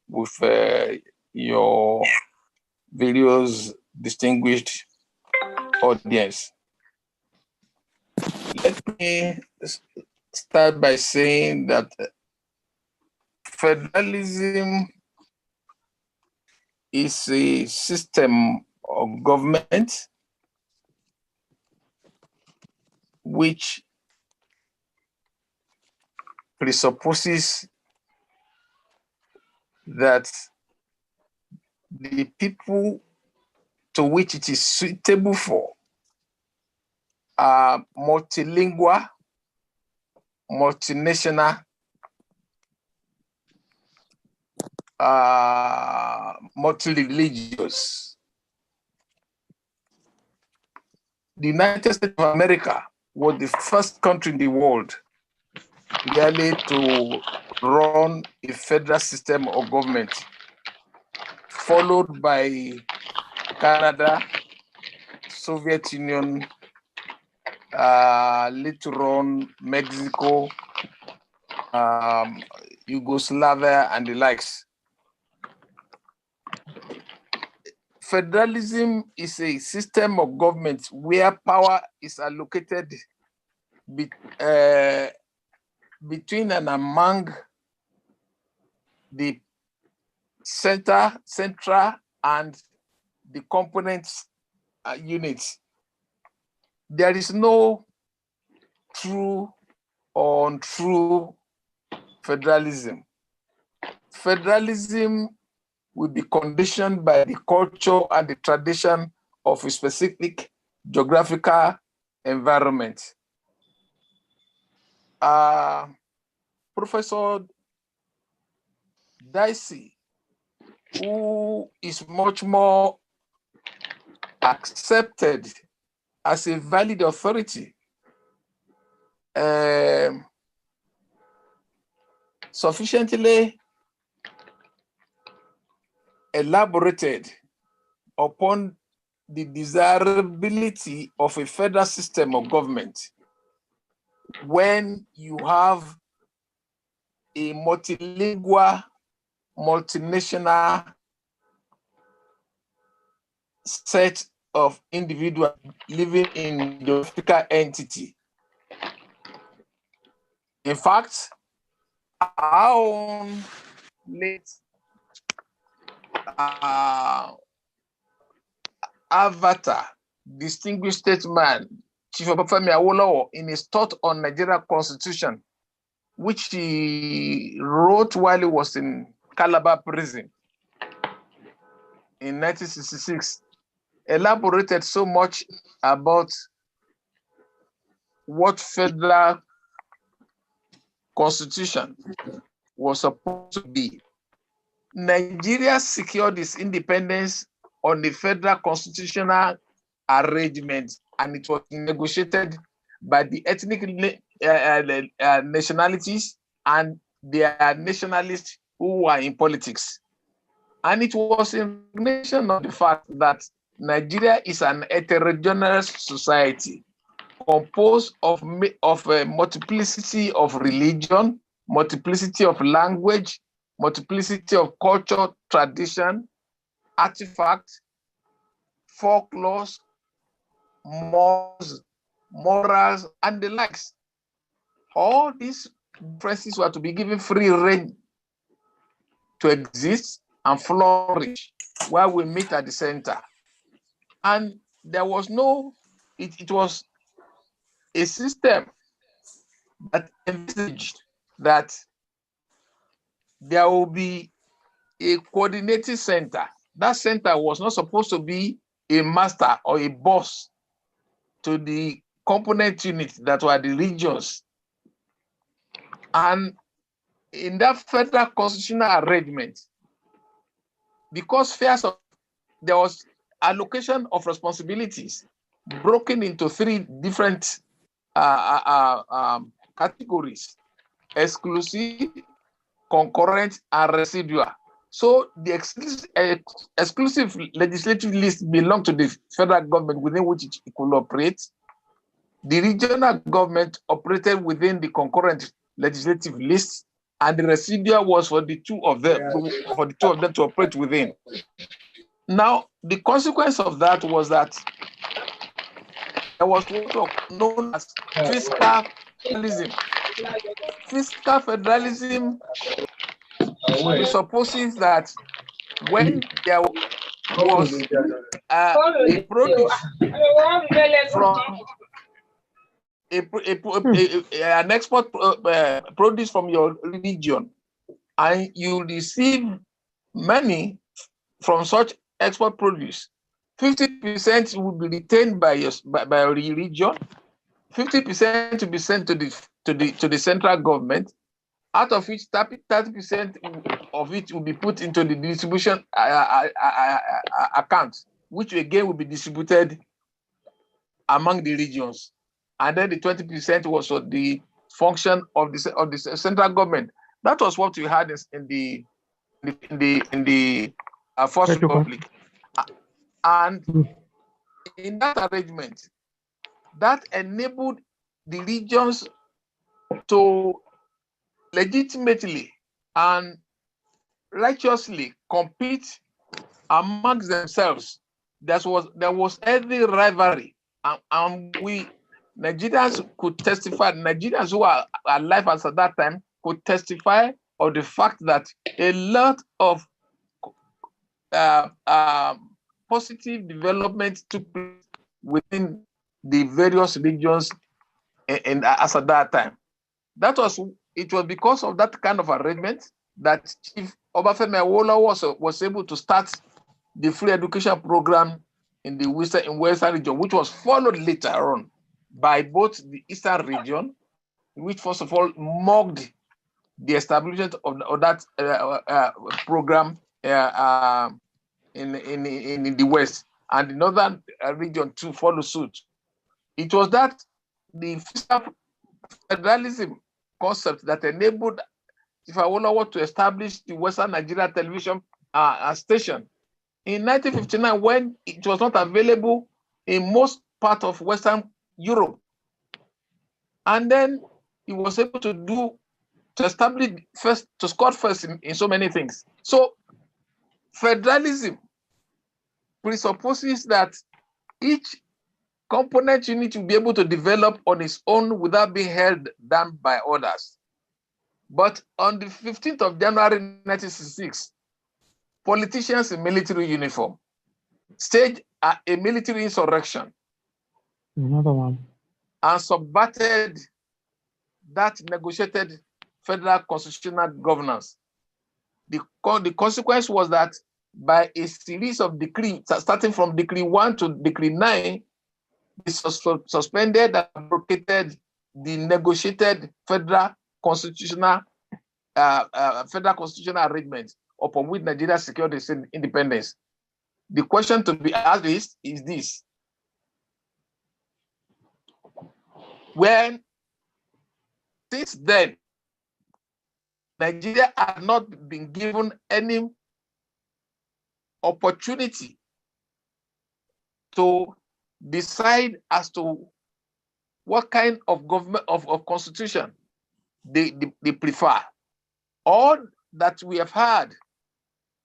with your various distinguished audience. Let me start by saying that federalism is a system of government which presupposes that the people to which it is suitable for are multilingual, multinational, multi-religious. The United States of America was the first country in the world really to run a federal system of government, followed by Canada, Soviet Union, later on Mexico, Yugoslavia, and the likes. Federalism is a system of government where power is allocated between and among the central and the component units. There is no true or untrue federalism. Federalism will be conditioned by the culture and the tradition of a specific geographical environment. Professor Dicey, who is much more accepted as a valid authority, sufficiently elaborated upon the desirability of a federal system of government when you have a multilingual, multinational set of individuals living in the geographical entity. In fact, our own late avatar, distinguished statesman, Chief Obafemi Awolowo, in his thought on Nigeria Constitution, which he wrote while he was in Calabar prison in 1966, elaborated so much about what federal constitution was supposed to be. Nigeria secured its independence on the federal constitutional arrangement, and it was negotiated by the ethnic nationalities and their nationalists who were in politics. And it was in recognition of the fact that Nigeria is an heterogeneous society composed of a multiplicity of religion, multiplicity of language, multiplicity of culture, tradition, artifacts, folklores, morals, and the likes. All these differences were to be given free rein to exist and flourish while we meet at the center. And there was no, it was a system that envisaged that there will be a coordinating center. That center was not supposed to be a master or a boss to the component units that were the regions. And in that federal constitutional arrangement, because there was allocation of responsibilities broken into three different categories: exclusive, concurrent, and residual. So the exclusive legislative list belonged to the federal government within which it could operate. The regional government operated within the concurrent legislative list, and the residual was for the two of them, to operate within. Now, the consequence of that was that there was what was known as fiscal federalism. Fiscal federalism presupposes that when there was a produce from an export produce from your region, and you receive money from such export produce, 50% will be retained by your region, 50% to be sent to the central government, out of which 30% of it will be put into the distribution account, which again will be distributed among the regions. And then the 20% was for the function of the central government. That was what we had in the First Republic. And in that arrangement, that enabled the regions to legitimately and righteously compete amongst themselves. There was heavy rivalry, and we Nigerians could testify. Nigerians who are alive as at that time could testify of the fact that a lot of positive development took place within the various regions as at that time. It was because of that kind of arrangement that Chief Obafemi Awolowo was able to start the free education program in the western region, which was followed later on by both the eastern region, which first of all mocked the establishment of that program in the west, and the northern region to follow suit. It was that the fiscal federalism concept that enabled Chief Awolowo to establish the Western Nigeria television station in 1959, when it was not available in most part of Western Europe. And then he was able to establish first, to score first in so many things. So federalism presupposes that each component unit will be able to develop on its own without being held down by others. But on the 15th of January 1966, politicians in military uniform staged a military insurrection. Another one. And subverted that negotiated federal constitutional governance. The consequence was that by a series of decrees, starting from Decree 1 to Decree 9, they suspended and abrogated the negotiated federal constitutional arrangement upon which Nigeria secured its independence. The question to be asked is this: when since then Nigeria had not been given any opportunity to decide as to what kind of government of constitution they prefer. All that we have had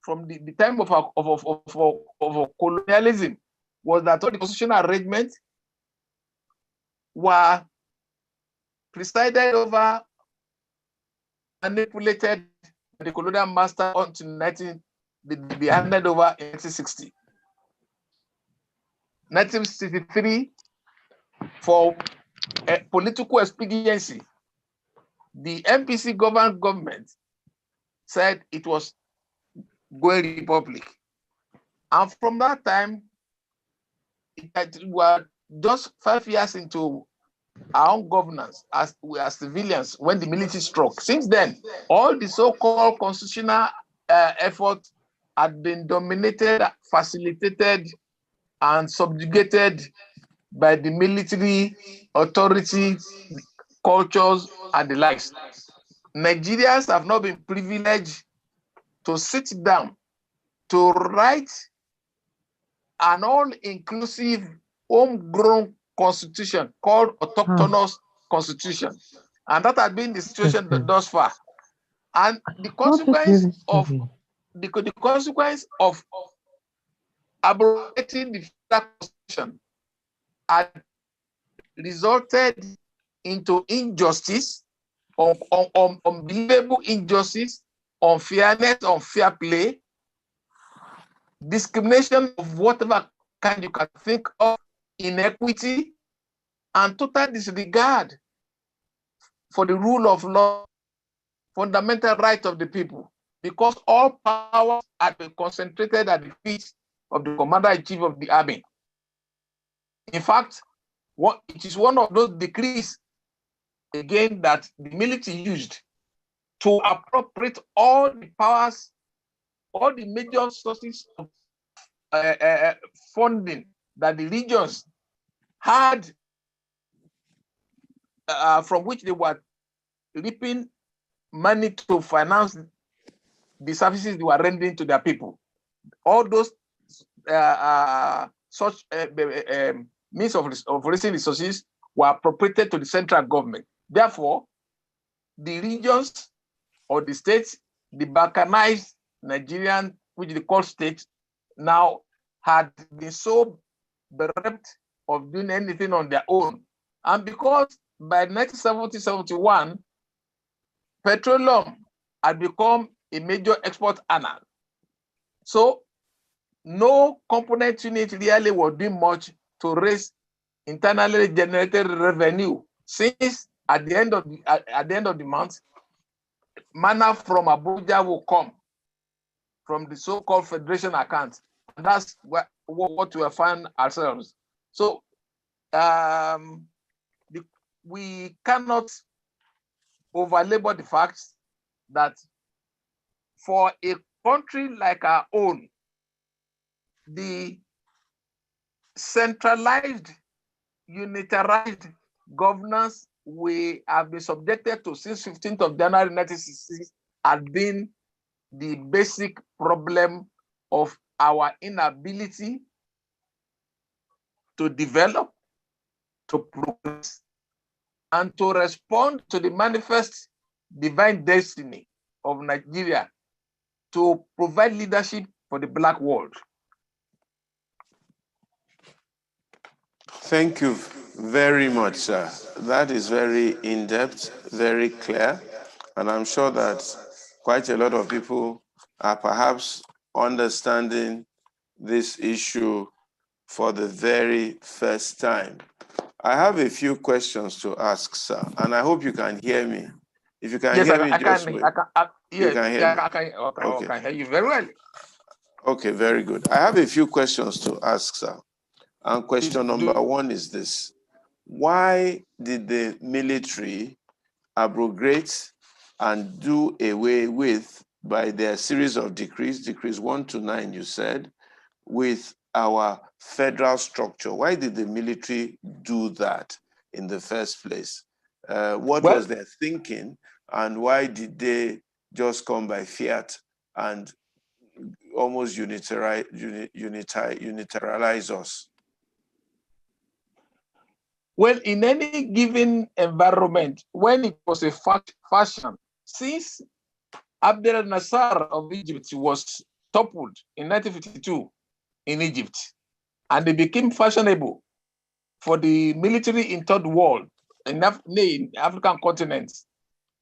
from the time of colonialism was that all the constitutional arrangements were presided over, manipulated by the colonial master until they handed over in 1960. 1963, for political expediency, the MPC government said it was going republic. And from that time, it was just 5 years into our own governance as we are civilians when the military struck. Since then, all the so-called constitutional efforts had been dominated, facilitated, and subjugated by the military authority, cultures, and the likes. Nigerians have not been privileged to sit down to write an all-inclusive, homegrown constitution called autochthonous constitution. And that has been the situation thus far. And the What is consequence really of stupid? the consequence of abrogating the federal constitution had resulted into injustice, unbelievable injustice, unfairness, unfair play, discrimination of whatever kind you can think of, inequity, and total disregard for the rule of law, fundamental rights of the people, because all powers had been concentrated at the feet of the commander-in-chief of the army. In fact, it is one of those decrees, again, that the military used to appropriate all the powers, all the major sources of funding that the regions had, from which they were reaping money to finance the services they were rendering to their people. All those such means of raising resources were appropriated to the central government. Therefore, the regions or the states, the balkanized Nigerian, which they call states, now had been so bereft of doing anything on their own. And because by 1970-71, petroleum had become a major export earner, so no component unit really was doing much to raise internally generated revenue, since at the end of the month, money from Abuja will come from the so-called federation account, and that's what we find ourselves. So we cannot overlabor the fact that for a country like our own, the centralized, unitarized governance we have been subjected to since 15th of January 1966 has been the basic problem of our inability to develop, to progress, and to respond to the manifest divine destiny of Nigeria to provide leadership for the Black world. Thank you very much, sir. That is very in-depth, very clear, and I'm sure that quite a lot of people are perhaps understanding this issue for the very first time. I have a few questions to ask, sir, and I hope you can hear me. If you can yes, hear me, I just can, wait. yes, can hear me? I can hear you very well. Okay, very good. I have a few questions to ask, sir. And question number one is this: why did the military abrogate and do away with, by their series of decrees 1 to 9, you said, with our federal structure? Why did the military do that in the first place? What was their thinking, and why did they just come by fiat and almost unilateralize us? Well, in any given environment, when it was a fashion, since Abdel Nasser of Egypt was toppled in 1952 in Egypt, and it became fashionable for the military in third world, in African continents,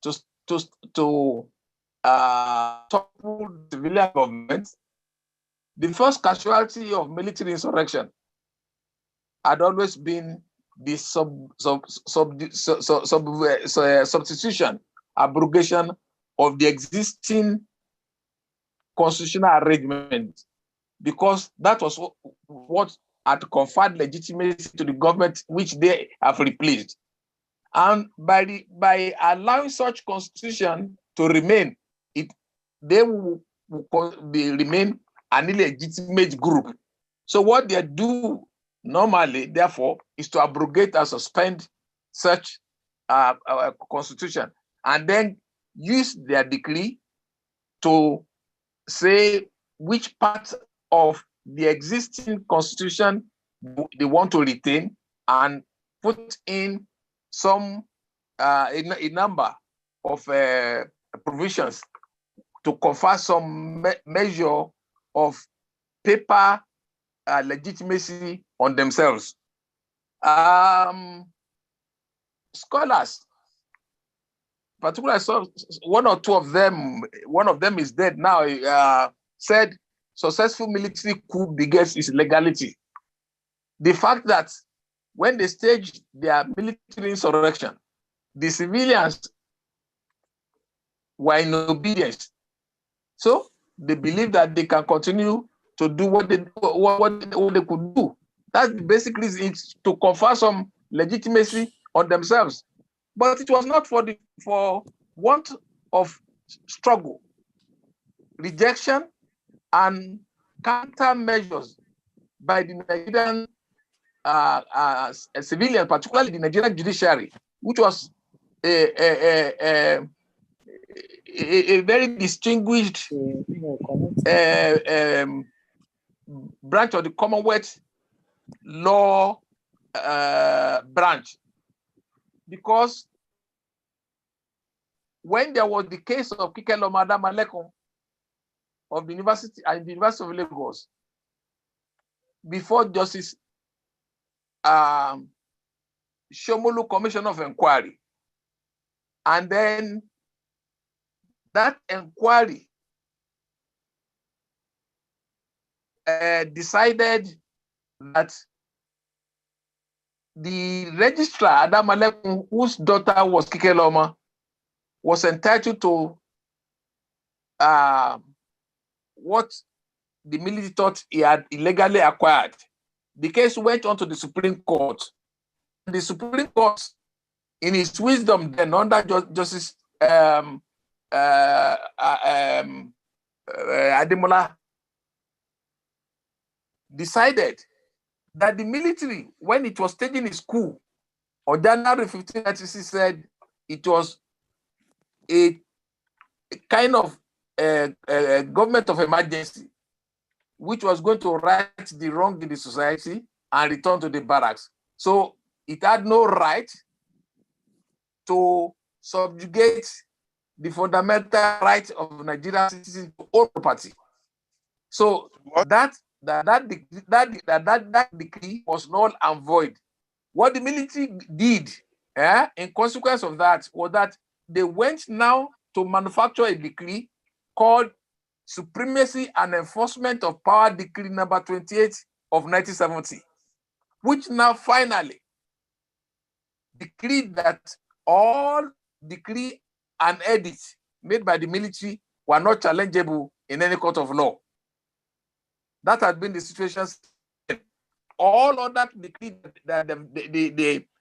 to topple civilian governments. The first casualty of military insurrection had always been the substitution, abrogation of the existing constitutional arrangement, because that was what had conferred legitimacy to the government which they have replaced. And by allowing such constitution to remain, they will remain an illegitimate group. So what they do normally, therefore, is to abrogate and suspend such constitution, and then use their decree to say which part of the existing constitution they want to retain, and put in some a number of provisions to confer some measure of paper legitimacy on themselves. Scholars, particularly one or two of them, one of them is dead now, said successful military coup begets its legality. The fact that when they staged their military insurrection, the civilians were in obedience. So they believe that they can continue to do what they could do. That's the basic reason, is to confer some legitimacy on themselves. But it was not for want of struggle, rejection, and countermeasures by the Nigerian civilians, particularly the Nigerian judiciary, which was a very distinguished branch of the Commonwealth law branch. Because when there was the case of Kikelo Madam Alekun of the University of Lagos, before Justice Shomolu Commission of Inquiry, and then that inquiry decided that the registrar, Adam Alekun, whose daughter was Kikeloma, was entitled to what the military thought he had illegally acquired. The case went on to the Supreme Court. The Supreme Court, in its wisdom, then under Justice Ademola, decided that the military, when it was staging its coup on January 15, 1996, said it was a kind of government of emergency, which was going to right the wrong in the society and return to the barracks. So it had no right to subjugate the fundamental right of Nigerian citizens to own property. So that decree was null and void. What the military did, in consequence of that, was that they went now to manufacture a decree called Supremacy and Enforcement of Power Decree number 28 of 1970, which now finally decreed that all decree and edits made by the military were not challengeable in any court of law. That had been the situation. All other decrees that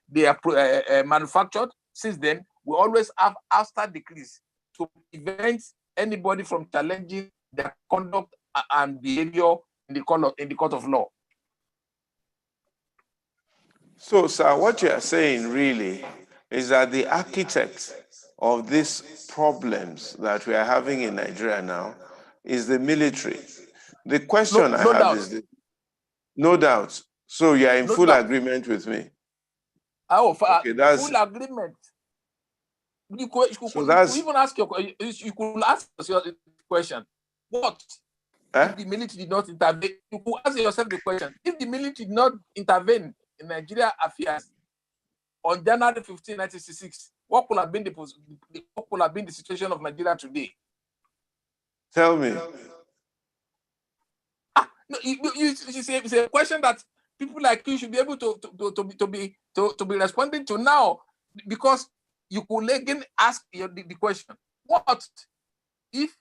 they manufactured since then, we always have after decrees to prevent anybody from challenging their conduct and behavior in the court of law. So, sir, what you are saying really is that the architect of these problems that we are having in Nigeria now is the military. The question I have is this. No doubt. So you are in full agreement with me? Okay, that's full agreement. You could even ask you could ask yourself the question: what if the military did not intervene? You could ask yourself the question: if the military did not intervene in Nigeria affairs on January 15, 1966, what could have been the situation of Nigeria today? Tell me. No, it's a question that people like you should be able to be responding to now, because you could again ask the question: what if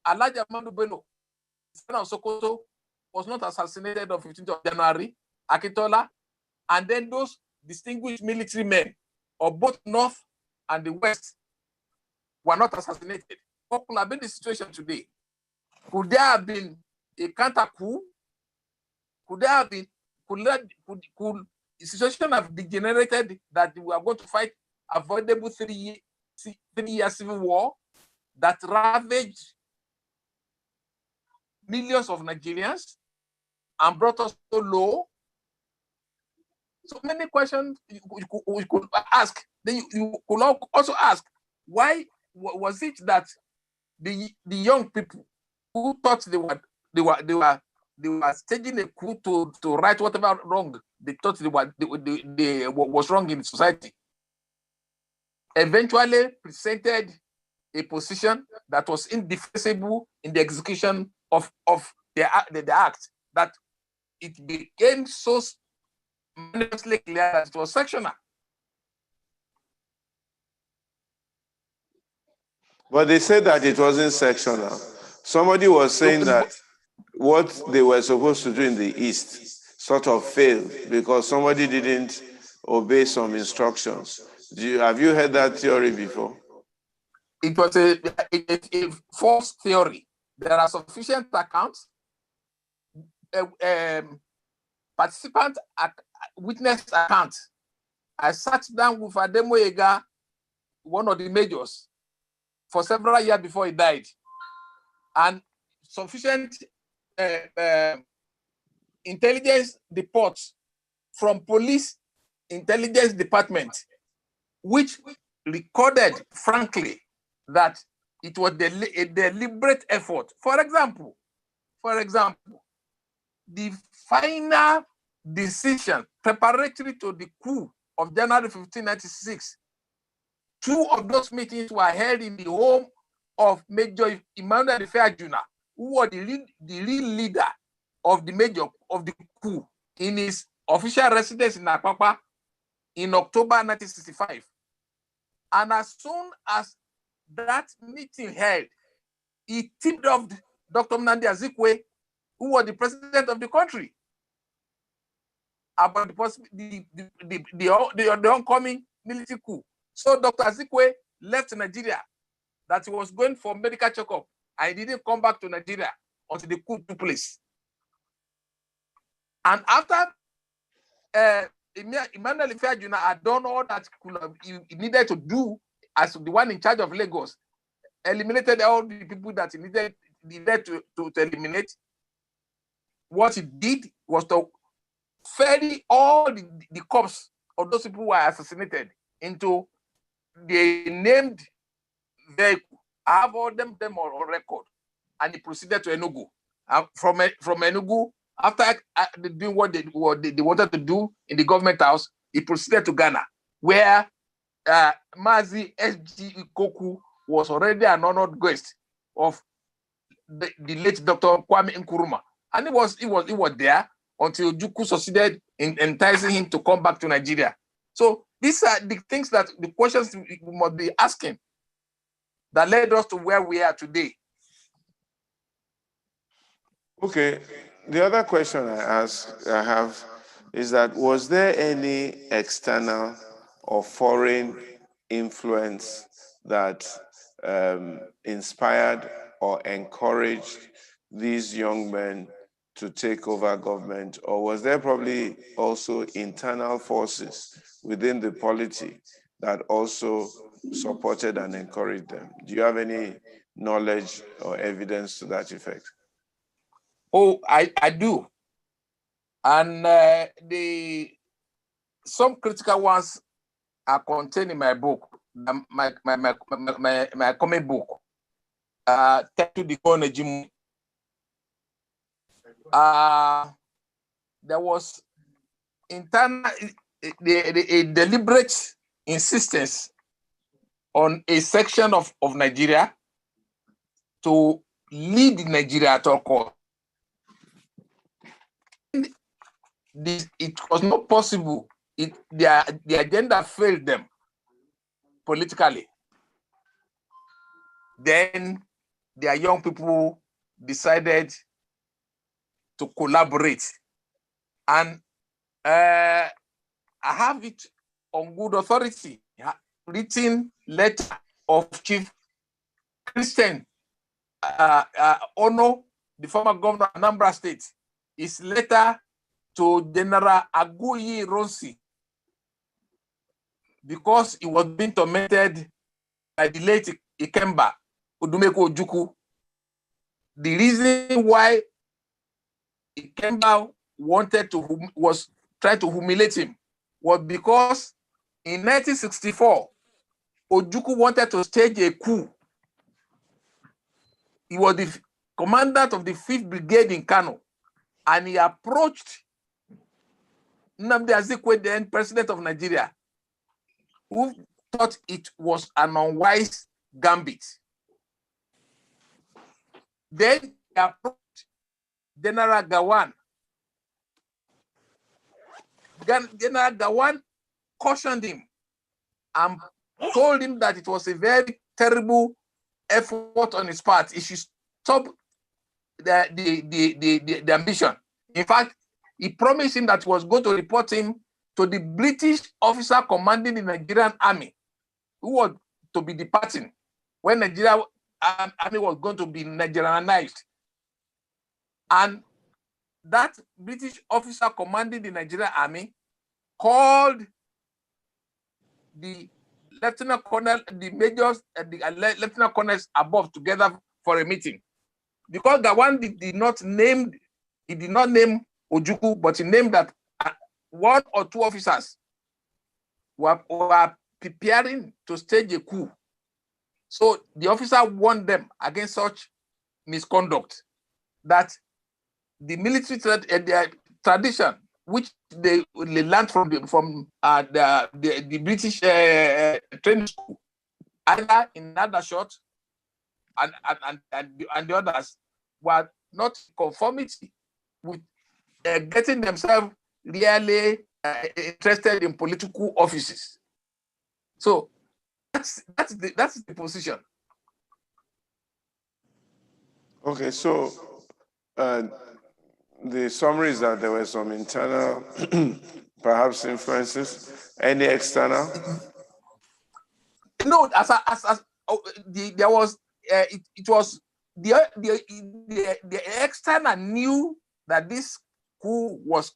Alhaji Amadu Bello, son of Sokoto, was not assassinated on 15th of January, Akintola, and then those distinguished military men of both North and the West were not assassinated? What could have been the situation today? Could there have been a counter coup? Could the situation have degenerated that we are going to fight avoidable 3-year civil war that ravaged millions of Nigerians and brought us so low? So many questions you could ask. Then you could also ask, why was it that the young people who thought they were staging a coup to right whatever wrong they thought they was wrong in society, eventually presented a position that was indefensible in the execution of the act, that it became so manifestly clear that it was sectional. But they said that it wasn't sectional. Somebody was saying that what they were supposed to do in the East sort of failed because somebody didn't obey some instructions. Have you heard that theory before? It was a false theory. There are sufficient accounts, participant witness accounts. I sat down with Ademoyega, one of the majors, for several years before he died, and sufficient intelligence reports from police intelligence department, which recorded, frankly, that it was a deliberate effort. For example, the final decision preparatory to the coup of January 1596, 2 of those meetings were held in the home of Major Emmanuel Ifeajuna, who was the real leader of the coup, in his official residence in Apapa in October 1965. And as soon as that meeting held, he tipped off Dr. Nnamdi Azikiwe, who was the president of the country, about the oncoming military coup. So Dr. Azikiwe left Nigeria, that he was going for medical checkup, and he didn't come back to Nigeria until the coup took place. And after Emmanuel Ifeajuna had done all that he needed to do as the one in charge of Lagos, eliminated all the people that he needed to eliminate, what he did was to ferry all the corpses of those people who were assassinated into the named vehicle. I have all them on record, and he proceeded to Enugu. From Enugu, after doing what they wanted to do in the government house, he proceeded to Ghana, where Mazi S.G. Ikoku was already an honored guest of the late Dr. Kwame Nkrumah, and he was there until Juku succeeded in enticing him to come back to Nigeria. So these are the things the questions we must be asking that led us to where we are today. Okay. The other question I have is that, was there any external or foreign influence that inspired or encouraged these young men to take over government, or was there probably also internal forces within the polity that also supported and encouraged them? Do you have any knowledge or evidence to that effect? Oh, I do. And some critical ones are contained in my book, my comic book, Tetu the Konejimu. There was internal a deliberate insistence on a section of Nigeria to lead Nigeria at all costs. It was not possible. The agenda failed them politically. Then their young people decided to collaborate. And I have it on good authority, written letter of Chief Christian Ono, the former governor of Anambra State, his letter to General Aguiyi Ronsi, because he was being tormented by the late Ikemba Odumeko Ojukwu. The reason why Ikemba was trying to humiliate him was because in 1964, Ojukwu wanted to stage a coup. He was the commandant of the 5th Brigade in Kano, and he approached Nnamdi Azikiwe, then president of Nigeria, who thought it was an unwise gambit. Then he approached General Gawan. General Gawan cautioned him and told him that it was a very terrible effort on his part. He should stop the ambition. In fact, he promised him that he was going to report him to the British officer commanding the Nigerian army, who was to be departing when Nigerian army was going to be Nigerianized. And that British officer commanding the Nigerian army called the lieutenant colonel, the majors, and the lieutenant colonels above together for a meeting. Because Gawan did not name Ojukwu, but he named that one or two officers were preparing to stage a coup. So the officer warned them against such misconduct, that the military tradition, which they learned from the British training school, either in Aldershot and the others, were not in conformity with getting themselves really interested in political offices. So that's the position. Okay, so the summary is that there were some internal, perhaps influences. Any external? No, there was it was the external knew that this coup was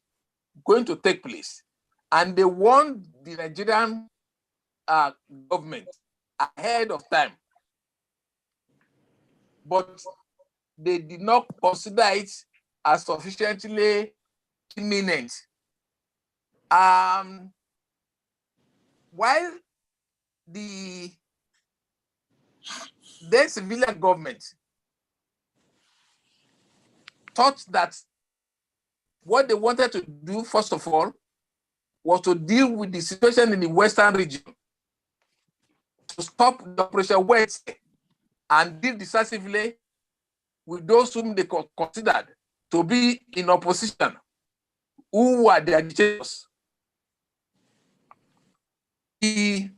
going to take place, and they warned the Nigerian government ahead of time, but they did not consider it as sufficiently imminent. While the civilian government thought that what they wanted to do, first of all, was to deal with the situation in the Western region, to stop the Operation West and deal decisively with those whom they considered to be in opposition, who were the agitators. The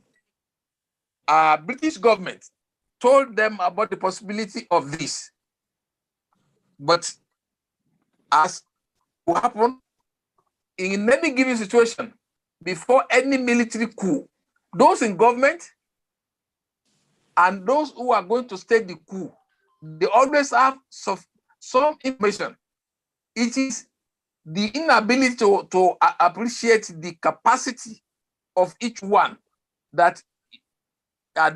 British government told them about the possibility of this, but as will happen in any given situation, before any military coup, those in government and those who are going to stage the coup, they always have some information. It is the inability to appreciate the capacity of each one that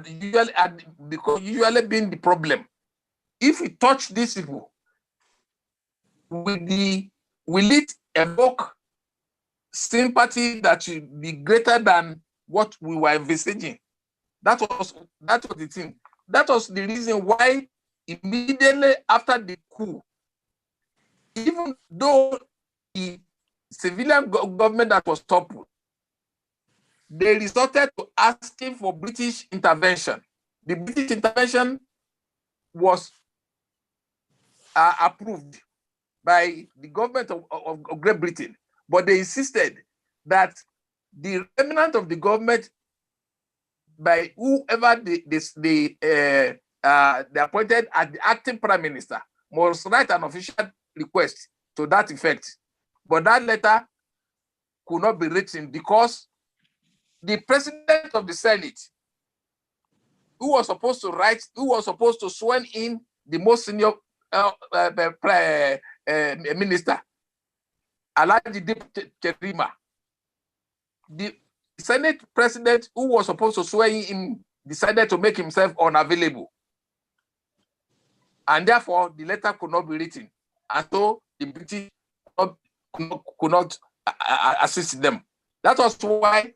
usually being the problem. If we touch these people, will it evoke sympathy that should be greater than what we were envisaging? That was the thing. That was the reason why immediately after the coup, even though the civilian government that was toppled, they resorted to asking for British intervention. The British intervention was approved by the government of Great Britain, but they insisted that the remnant of the government, by whoever they appointed as the acting prime minister, must write an official request to that effect. But that letter could not be written because the president of the Senate, who was supposed to swear in the most senior minister, Alhaji Cherima, the Senate president who was supposed to swear in decided to make himself unavailable, and therefore the letter could not be written, and so the British could not assist them. That was why,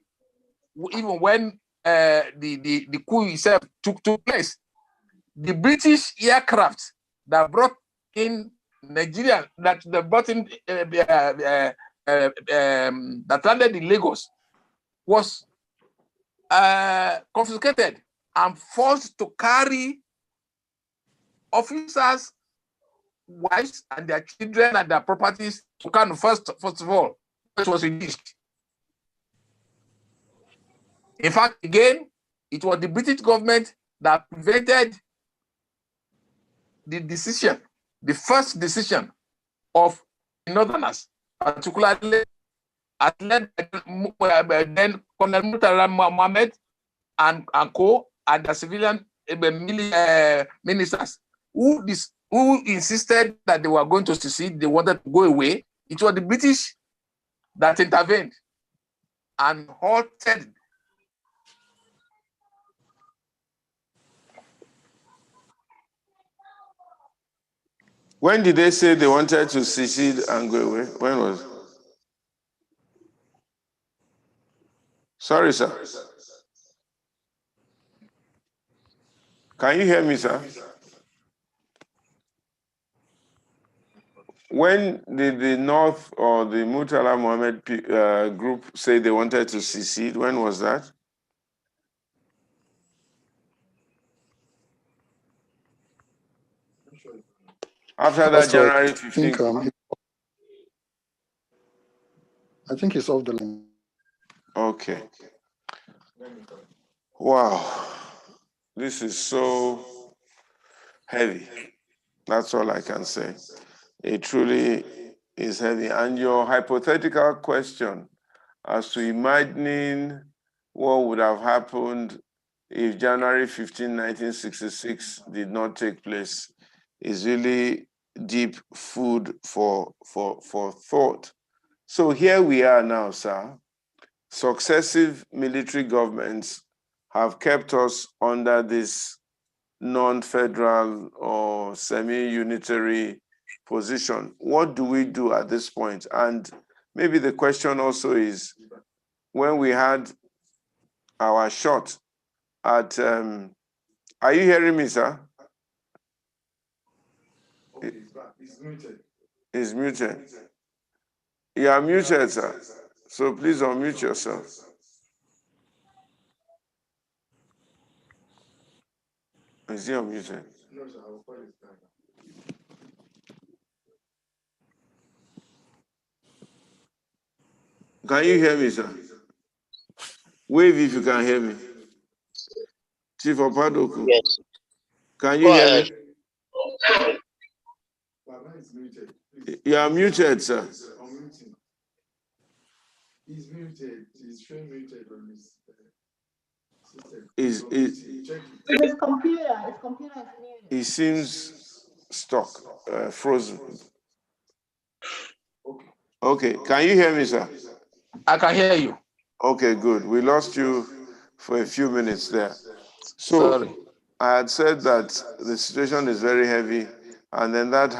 even when the coup itself took place. The British aircraft that brought in Nigeria, that landed in Lagos, was confiscated and forced to carry officers' wives and their children and their properties to Kano first of all, which was released. In fact, again, it was the British government that prevented the first decision of the Northerners, particularly led by then Colonel Murtala Mohammed and co. and the civilian ministers who insisted that they were going to secede, they wanted to go away. It was the British that intervened and halted. When did they say they wanted to secede and go away? When was it? Sorry, sir. Can you hear me, sir? When did the North or the Murtala Mohammed group say they wanted to secede? When was that? After that, January 15th. I think it's off the line. Okay. Wow. This is so heavy. That's all I can say. It truly is heavy. And your hypothetical question as to imagining what would have happened if January 15, 1966 did not take place is really deep food for thought. So here we are now, sir. Successive military governments have kept us under this non-federal or semi-unitary position. What do we do at this point? And maybe the question also is, when we had our shot at, are you hearing me, sir? It's muted. It's muted. You are muted, sir. So please unmute yourself. Is he unmuted? No, sir, I will call it back. Can you hear me, sir? Wave if you can hear me. Chief Opadokun. Yes. Can you hear me? Baba is muted. Please. You are muted, sir. Unmuting. He's muted. He's showing muted on his system. Check it. His computer is muted. He seems stuck, frozen. Okay. Okay, can you hear me, sir? I can hear you. Okay, good. We lost you for a few minutes there. So Sorry. I had said that the situation is very heavy, and then that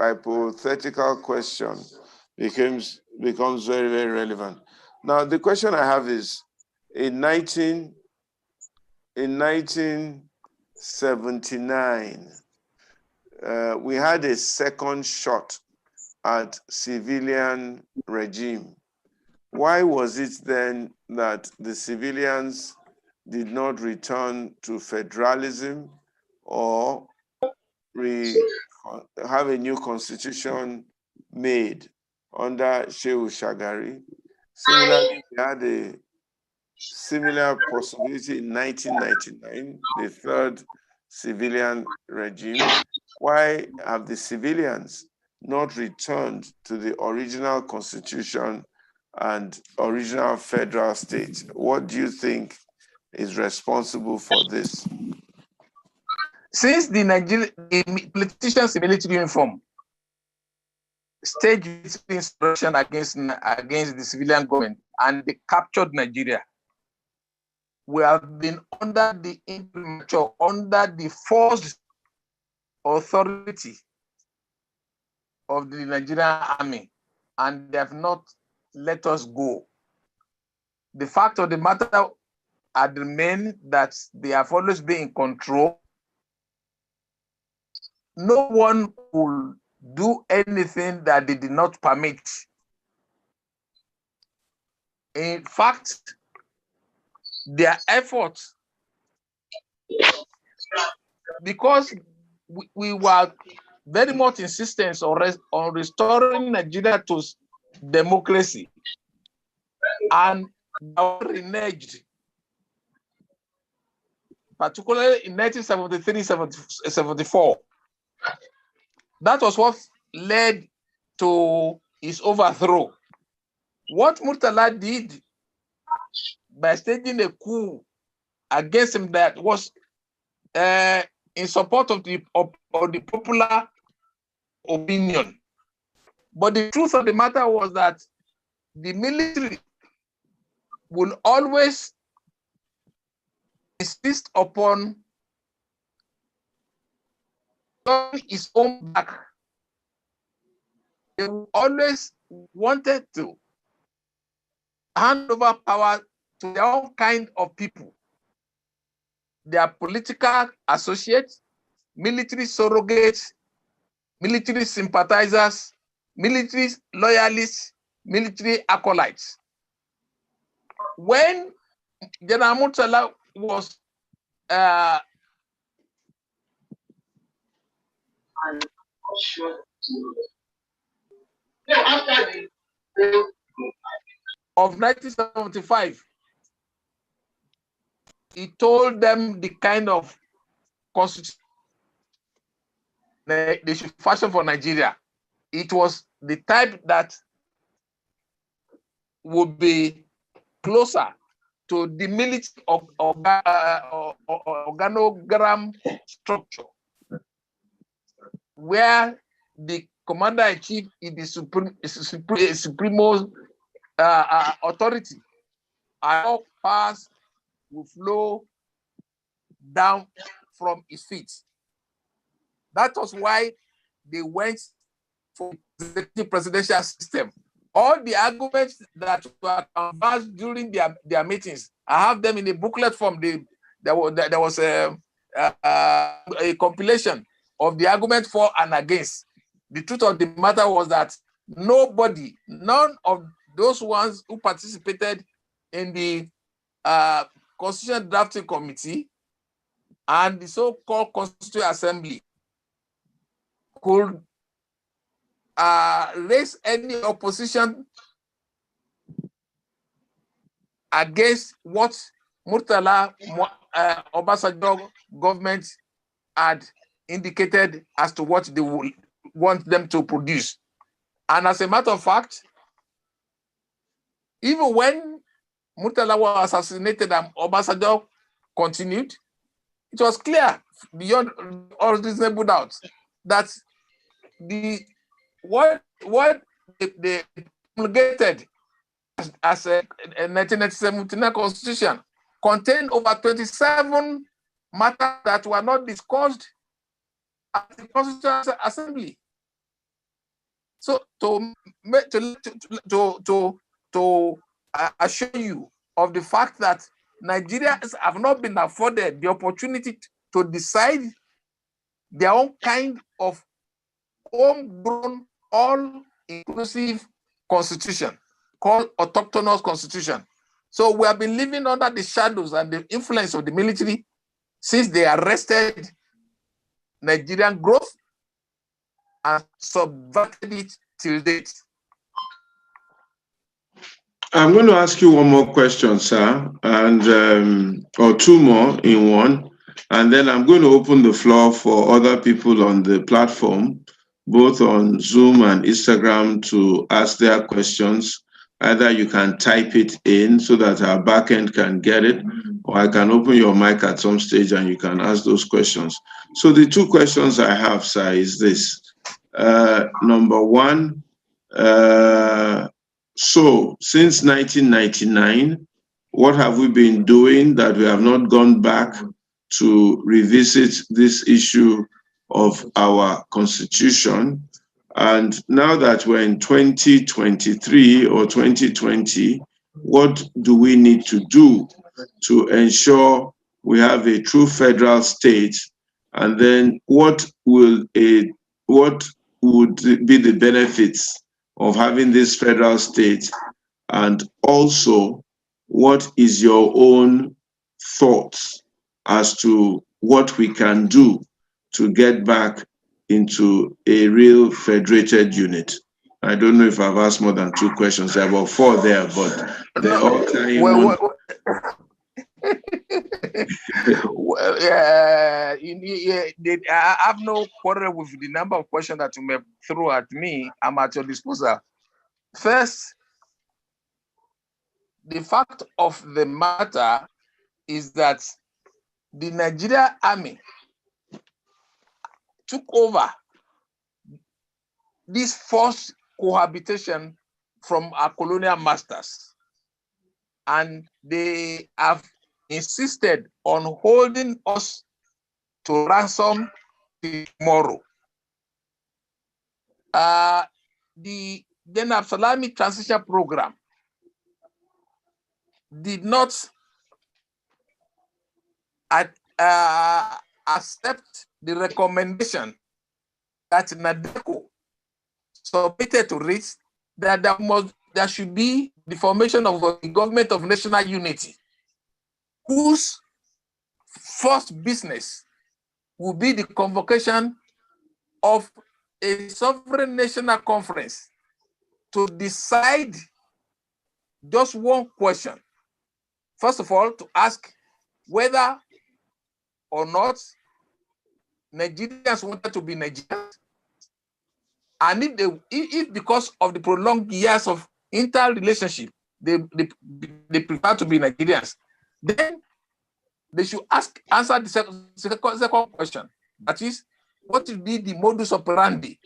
hypothetical question becomes very, very relevant. Now, the question I have is, in 1979, we had a second shot at civilian regime. Why was it then that the civilians did not return to federalism or have a new constitution made under Shehu Shagari? Similarly, we had a similar possibility in 1999, the third civilian regime. Why have the civilians not returned to the original constitution and original federal state? What do you think is responsible for this? Since the politicians in military uniform staged insurrection against the civilian government and they captured Nigeria, we have been under the imprimatur, under the forced authority of the Nigerian army, and they have not let us go. The fact of the matter admit that they have always been in control. No one will do anything that they did not permit. In fact, their efforts, because we were very much insistent on restoring Nigeria to democracy, and reneged, particularly in 1973-74. That was what led to his overthrow. What Murtala did by staging a coup against him that was in support of the popular opinion. But the truth of the matter was that the military will always insist upon turning its own back. They always wanted to hand over power to their own kind of people, their political associates, military surrogates, military sympathizers, military loyalists, military acolytes. When General Murtala was of 1975, he told them the kind of constitution they should fashion for Nigeria. It was the type that would be closer to the military organogram structure, where the commander-in-chief is the supreme authority. All powers will flow down from his feet. That was why they went for the presidential system. All the arguments that were conversed during their meetings, I have them in a booklet form. There was a compilation of the argument for and against. The truth of the matter was that none of those ones who participated in the Constitutional Drafting Committee and the so-called Constituent Assembly could raise any opposition against what Murtala Obasanjo government had indicated as to what they would want them to produce. And as a matter of fact, even when Murtala was assassinated and Obasanjo continued, it was clear beyond all reasonable doubt that what they promulgated as a 1997 constitution contained over 27 matters that were not discussed at the Constitutional Assembly. So to assure you of the fact that Nigerians have not been afforded the opportunity to decide their own kind of homegrown, all-inclusive constitution called autochthonous constitution. So we have been living under the shadows and the influence of the military since they arrested Nigerian growth and subverted it till date. I'm going to ask you one more question, sir, and or two more in one, and then I'm going to open the floor for other people on the platform, both on Zoom and Instagram, to ask their questions. Either you can type it in so that our backend can get it, or I can open your mic at some stage and you can ask those questions. So the two questions I have, sir, is this. Number one, so since 1999, what have we been doing that we have not gone back to revisit this issue of our constitution? And now that we're in 2023 or 2020, what do we need to do? to ensure we have a true federal state, and then what would be the benefits of having this federal state, and also what is your own thoughts as to what we can do to get back into a real federated unit? I don't know if I've asked more than 2 questions. There are about 4 there, but they're all tying one. Well, I have no quarrel with the number of questions that you may throw at me. I'm at your disposal. First, the fact of the matter is that the Nigerian army took over this forced cohabitation from our colonial masters, and they have insisted on holding us to ransom tomorrow. The then Absalami transition program did not accept the recommendation that NADECO submitted to it, that there should be the formation of a government of national unity, whose first business will be the convocation of a sovereign national conference to decide just one question. First of all, to ask whether or not Nigerians wanted to be Nigerians, and if because of the prolonged years of interrelationship, they prefer to be Nigerians, then they should answer the second question. That is, what will be the modus operandi?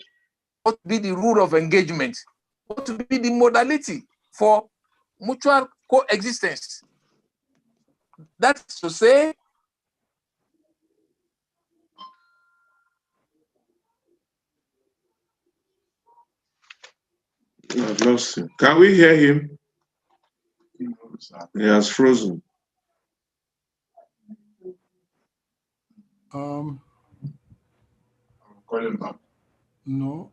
What will be the rule of engagement? What will be the modality for mutual coexistence? That's to say, I've lost him. Can we hear him? He has frozen. Call him back. No.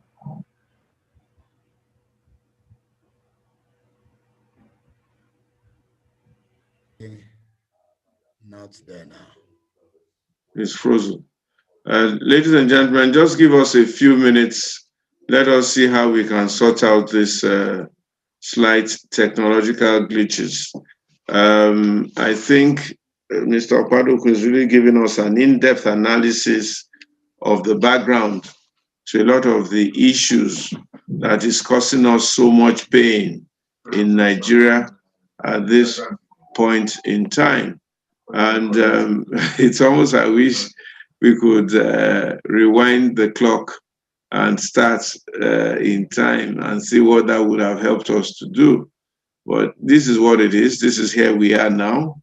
Not there now. It's frozen. Ladies and gentlemen, just give us a few minutes. Let us see how we can sort out this slight technological glitches. I think Mr. Opadokun is really giving us an in-depth analysis of the background to a lot of the issues that is causing us so much pain in Nigeria at this point in time. And it's almost, I wish we could rewind the clock and start in time and see what that would have helped us to do. But this is what it is. This is here we are now.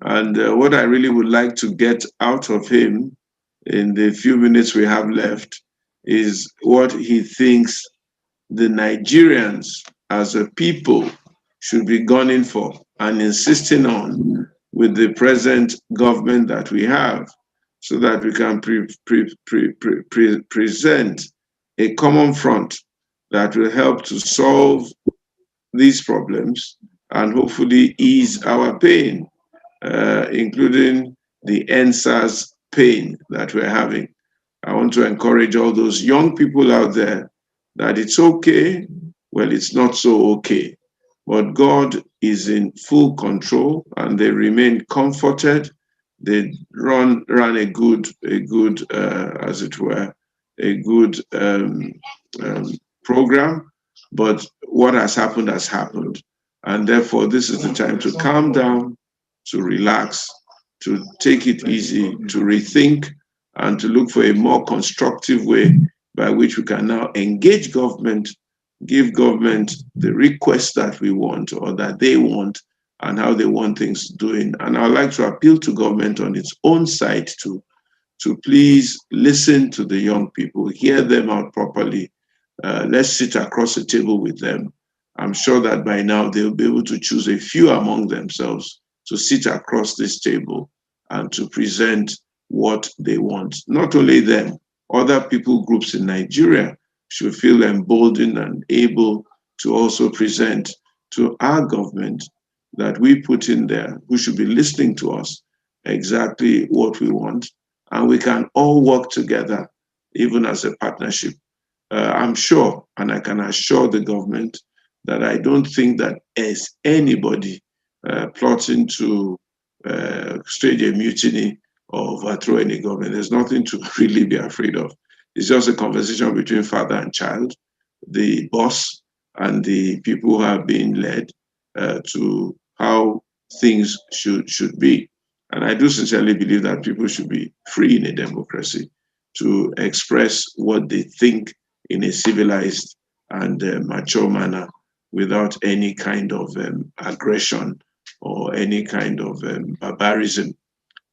And what I really would like to get out of him in the few minutes we have left is what he thinks the Nigerians as a people should be gunning for and insisting on with the present government that we have, so that we can present a common front that will help to solve these problems and hopefully ease our pain, including the NSAS pain that we're having. I want to encourage all those young people out there that it's okay. Well, it's not so okay, but God is in full control, and they remain comforted. They run a good, as it were, a good program. But what has happened, and therefore this is the time to calm down, to relax, to take it easy, to rethink, and to look for a more constructive way by which we can now engage government, give government the requests that we want or that they want, and how they want things doing. And I'd like to appeal to government on its own side to please listen to the young people, hear them out properly. Let's sit across the table with them. I'm sure that by now they'll be able to choose a few among themselves to sit across this table and to present what they want. Not only them, other people groups in Nigeria should feel emboldened and able to also present to our government that we put in there, who should be listening to us, exactly what we want. And we can all work together, even as a partnership. I'm sure, and I can assure the government, that I don't think that as anybody plotting to stage a mutiny or overthrow any government. There's nothing to really be afraid of. It's just a conversation between father and child, the boss and the people who are being led to how things should be. And I do sincerely believe that people should be free in a democracy to express what they think in a civilized and mature manner without any kind of aggression or any kind of barbarism.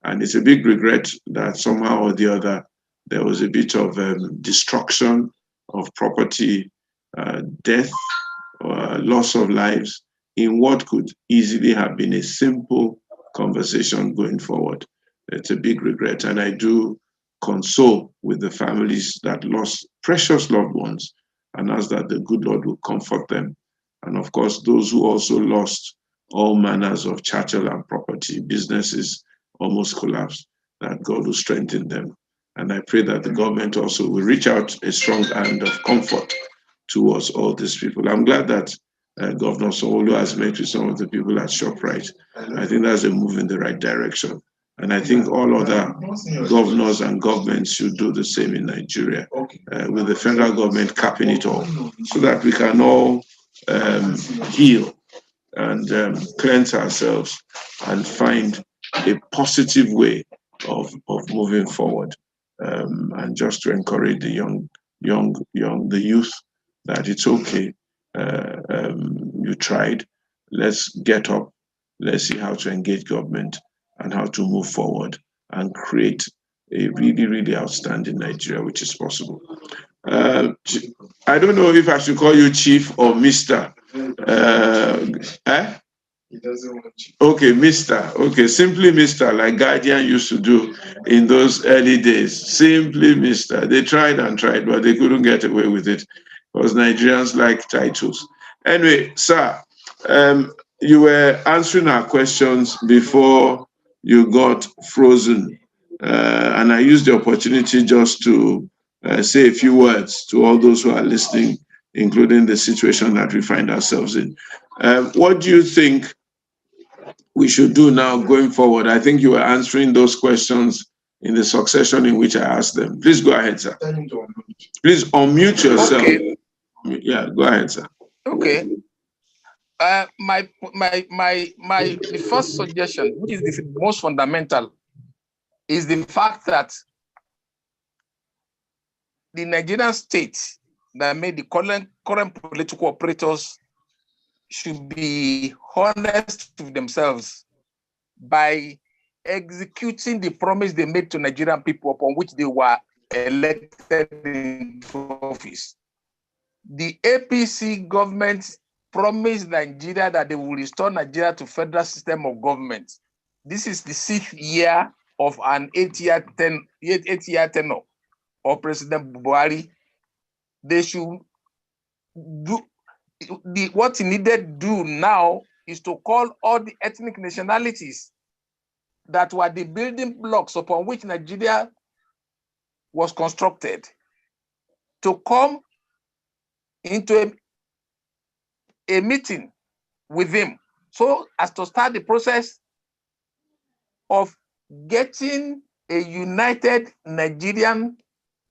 And it's a big regret that somehow or the other there was a bit of destruction of property, death, loss of lives in what could easily have been a simple conversation going forward. It's a big regret. And I do console with the families that lost precious loved ones and ask that the good Lord will comfort them. And of course, those who also lost all manners of chattel and property, businesses almost collapsed, that God will strengthen them. And I pray that the government also will reach out a strong hand of comfort towards all these people. I'm glad that Governor Sanwo-Olu has met with some of the people at ShopRite. I think that's a move in the right direction. And I think all other governors and governments should do the same in Nigeria, with the federal government capping it all, so that we can all heal and cleanse ourselves and find a positive way of moving forward. And just to encourage the the youth that it's okay. You tried. Let's get up. Let's see how to engage government and how to move forward and create a really, really outstanding Nigeria, which is possible. I don't know if I should call you Chief or Mr. Eh? He doesn't want you. Okay, Mr. Okay, simply Mr. like Guardian used to do in those early days. Simply Mr. They tried and tried, but they couldn't get away with it because Nigerians like titles. Anyway, sir, you were answering our questions before you got frozen. And I used the opportunity just to say a few words to all those who are listening, including the situation that we find ourselves in. What do you think we should do now going forward? I think you were answering those questions in the succession in which I asked them. Please go ahead, sir. Please unmute yourself. Okay. Yeah, go ahead, sir. Okay. The first suggestion, which is the most fundamental, is the fact that the Nigerian state that made the current political operators should be honest with themselves by executing the promise they made to Nigerian people upon which they were elected into office. The APC government promised Nigeria that they will restore Nigeria to federal system of government. This is the 6th year of an 8-year tenure of President Buhari. They should do what he needed to do now is to call all the ethnic nationalities that were the building blocks upon which Nigeria was constructed to come into a meeting with him so as to start the process of getting a united Nigerian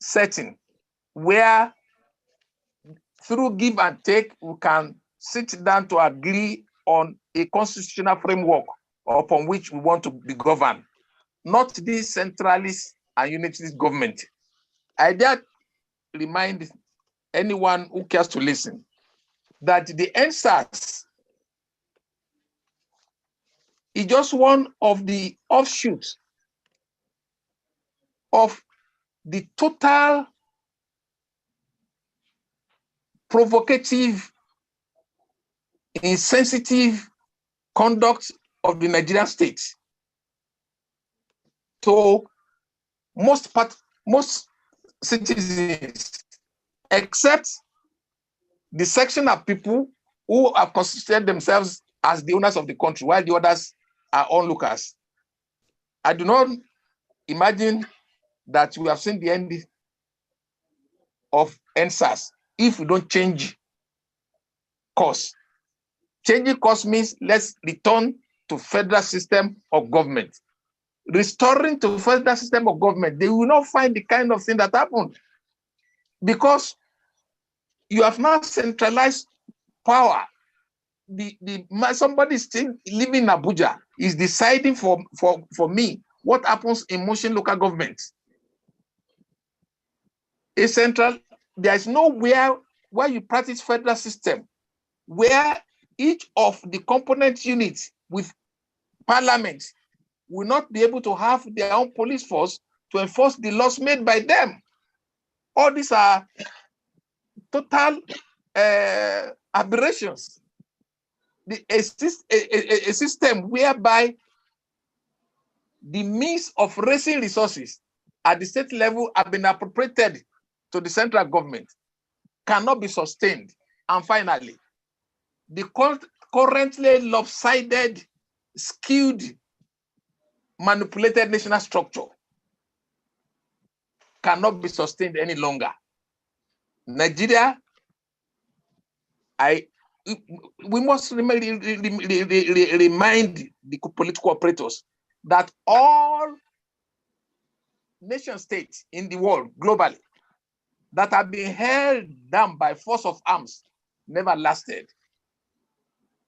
setting where through give and take, we can sit down to agree on a constitutional framework upon which we want to be governed, not this centralist and unitarist government. I dare remind anyone who cares to listen that the NSAS is just one of the offshoots of the total provocative, insensitive conduct of the Nigerian state. So most citizens, except the section of people who have constituted themselves as the owners of the country, while the others are onlookers. I do not imagine that we have seen the end of NSAS if we don't change course. Changing course means let's return to federal system of government. Restoring to federal system of government, they will not find the kind of thing that happened, because you have now centralized power. Somebody still living in Abuja is deciding for me what happens in Motion local government. There is nowhere where you practice federal system where each of the component units with parliament will not be able to have their own police force to enforce the laws made by them. All these are total aberrations. A system whereby the means of raising resources at the state level have been appropriated to the central government cannot be sustained. And finally, the currently lopsided, skewed, manipulated national structure cannot be sustained any longer. Nigeria, we must remind the political operators that all nation states in the world globally that have been held down by force of arms never lasted.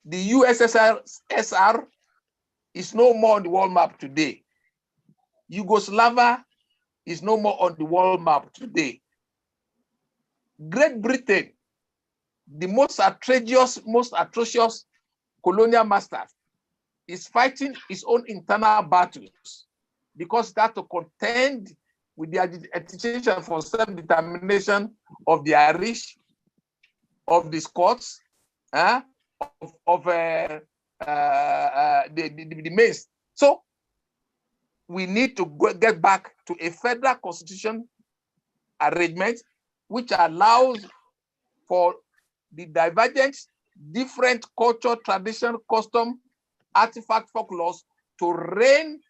The USSR is no more on the world map today. Yugoslavia is no more on the world map today. Great Britain, the most atrocious colonial master, is fighting its own internal battles because it had to contend with the agitation for self-determination of the Irish, of the Scots, of the Mays. So we need to get back to a federal constitution arrangement which allows for the divergent, different culture, tradition, custom, artifact, folklores to reign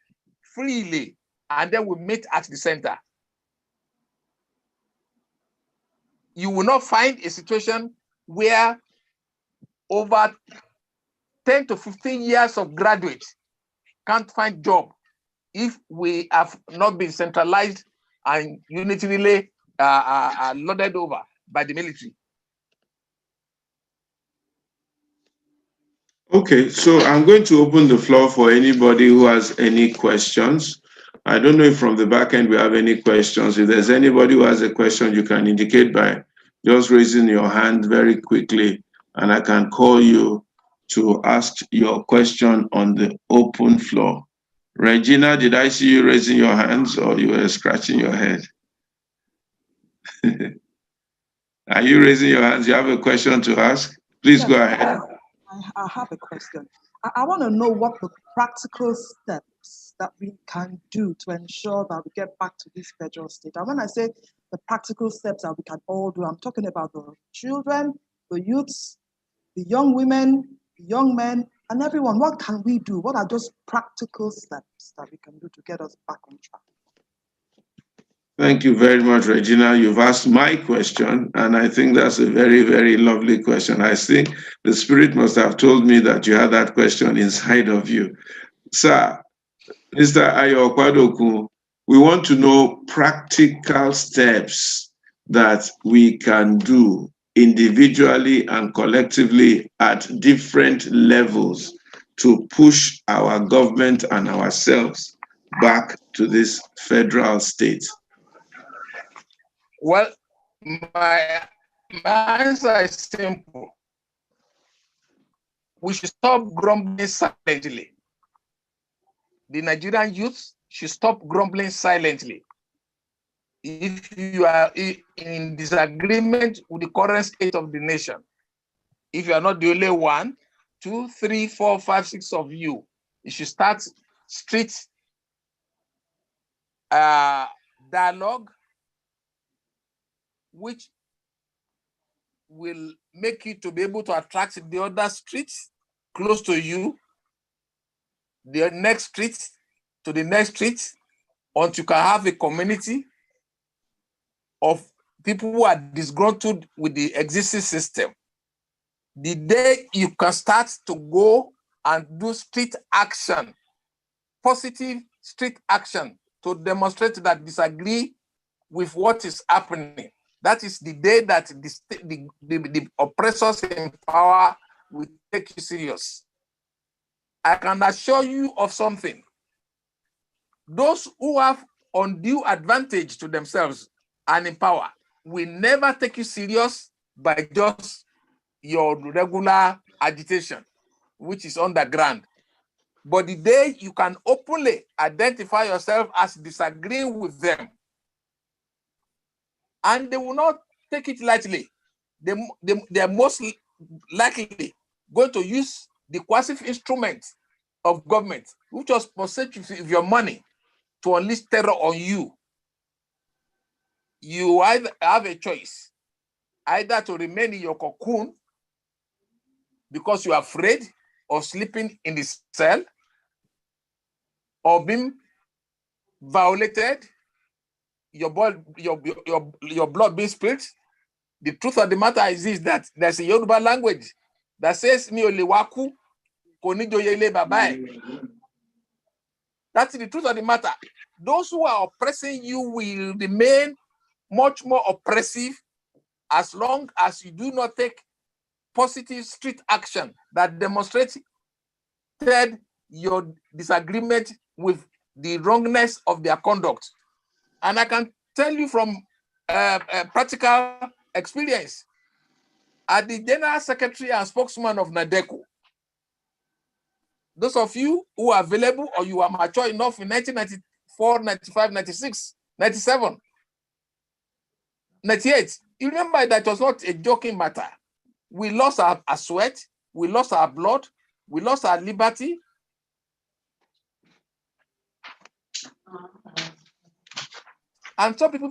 freely, and then we meet at the center. You will not find a situation where over 10 to 15 years of graduates can't find job if we have not been centralized and unitarily loaded over by the military. Okay, so I'm going to open the floor for anybody who has any questions. I don't know if from the back end we have any questions. If there's anybody who has a question, you can indicate by just raising your hand very quickly, and I can call you to ask your question on the open floor. Regina, did I see you raising your hands or you were scratching your head? Are you raising your hands? You have a question to ask? Please go ahead. I have a question. I want to know what the practical steps that we can do to ensure that we get back to this federal state. And when I say the practical steps that we can all do, I'm talking about the children, the youths, the young women, the young men, and everyone. What can we do? What are those practical steps that we can do to get us back on track? Thank you very much, Regina. You've asked my question, and I think that's a very, very lovely question. I think the Spirit must have told me that you had that question inside of you. Sir, Mr. Opadokun, we want to know practical steps that we can do individually and collectively at different levels to push our government and ourselves back to this federal state. Well, my answer is simple. We should stop grumbling silently. The Nigerian youth should stop grumbling silently. If you are in disagreement with the current state of the nation, if you are not the only one, 2, 3, 4, 5, 6 of you You should start street dialogue, which will make you to be able to attract the other streets close to you, the next street to the next street, until you can have a community of people who are disgruntled with the existing system. The day you can start to go and do street action, positive street action, to demonstrate that disagree with what is happening, that is the day that the oppressors in power will take you serious. I can assure you of something. Those who have undue advantage to themselves and in power will never take you serious by just your regular agitation, which is underground. But the day you can openly identify yourself as disagreeing with them, and they will not take it lightly, they are most likely going to use the coercive instrument of government, which was possessed with your money, to unleash terror on you. You either have a choice, either to remain in your cocoon because you are afraid of sleeping in the cell, or being violated, your blood being spilled. The truth of the matter is this, that there's a Yoruba language that says, mi ole waku, koni joyele babae. That's the truth of the matter. Those who are oppressing you will remain much more oppressive as long as you do not take positive street action that demonstrates your disagreement with the wrongness of their conduct. And I can tell you from practical experience, as the General Secretary and spokesman of NADECO, those of you who are available or you are mature enough in 1994, 95, 96, 97, 98, you remember that it was not a joking matter. We lost our sweat, we lost our blood, we lost our liberty. And some people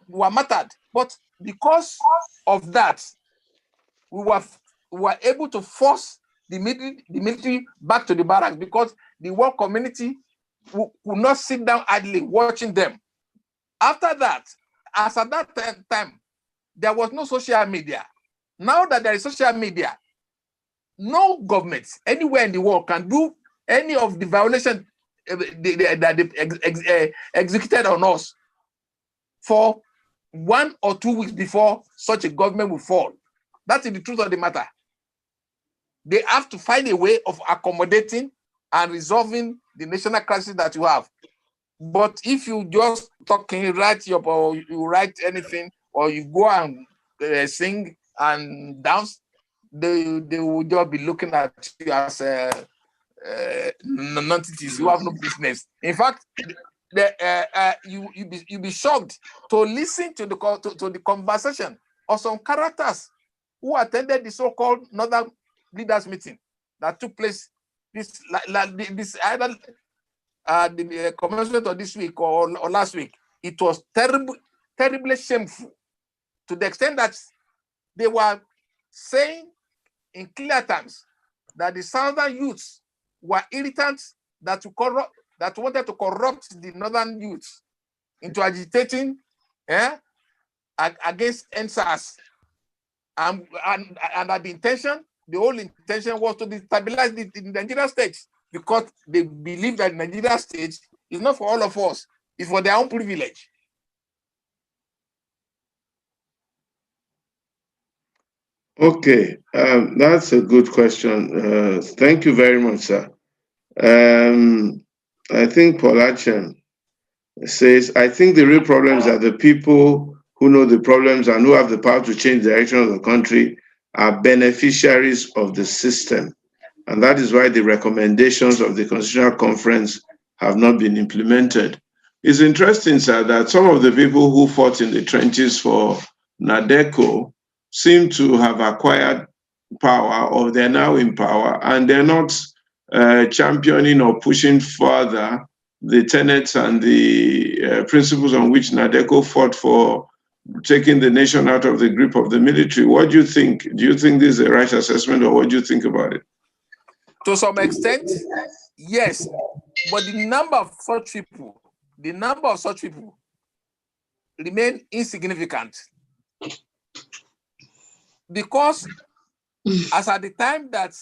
were martyred. But because of that, we were able to force the military back to the barracks, because the world community could not sit down idly watching them. After that, as at that time, there was no social media. Now that there is social media, no government anywhere in the world can do any of the violations that they executed on us for 1 or 2 weeks before such a government will fall. That is the truth of the matter. They have to find a way of accommodating and resolving the national crisis that you have. But if you just talking, or you write anything, or you go and sing and dance, they will just be looking at you as non-entities who have no business. In fact, you be shocked to listen to the conversation of some characters who attended the so-called Northern Leaders meeting that took place this either the commencement of this week or last week. It was terribly shameful, to the extent that they were saying in clear terms that the southern youths were irritants that wanted to corrupt the northern youths into agitating against NSAS, and that the whole intention was to destabilize the Nigerian state, because they believe that the Nigerian state is not for all of us, it's for their own privilege. Okay, that's a good question. Thank you very much, sir. I think Paul Achem says, I think the real problem is that the people who know the problems and who have the power to change the direction of the country are beneficiaries of the system. And that is why the recommendations of the Constitutional Conference have not been implemented. It's interesting, sir, that some of the people who fought in the trenches for NADECO seem to have acquired power, or they're now in power, and they're not championing or pushing further the tenets and the principles on which NADECO fought for taking the nation out of the grip of the military. What do you think? Do you think this is a right assessment, or what do you think about it? To some extent, yes. But the number of such people remain insignificant. Because as at the time that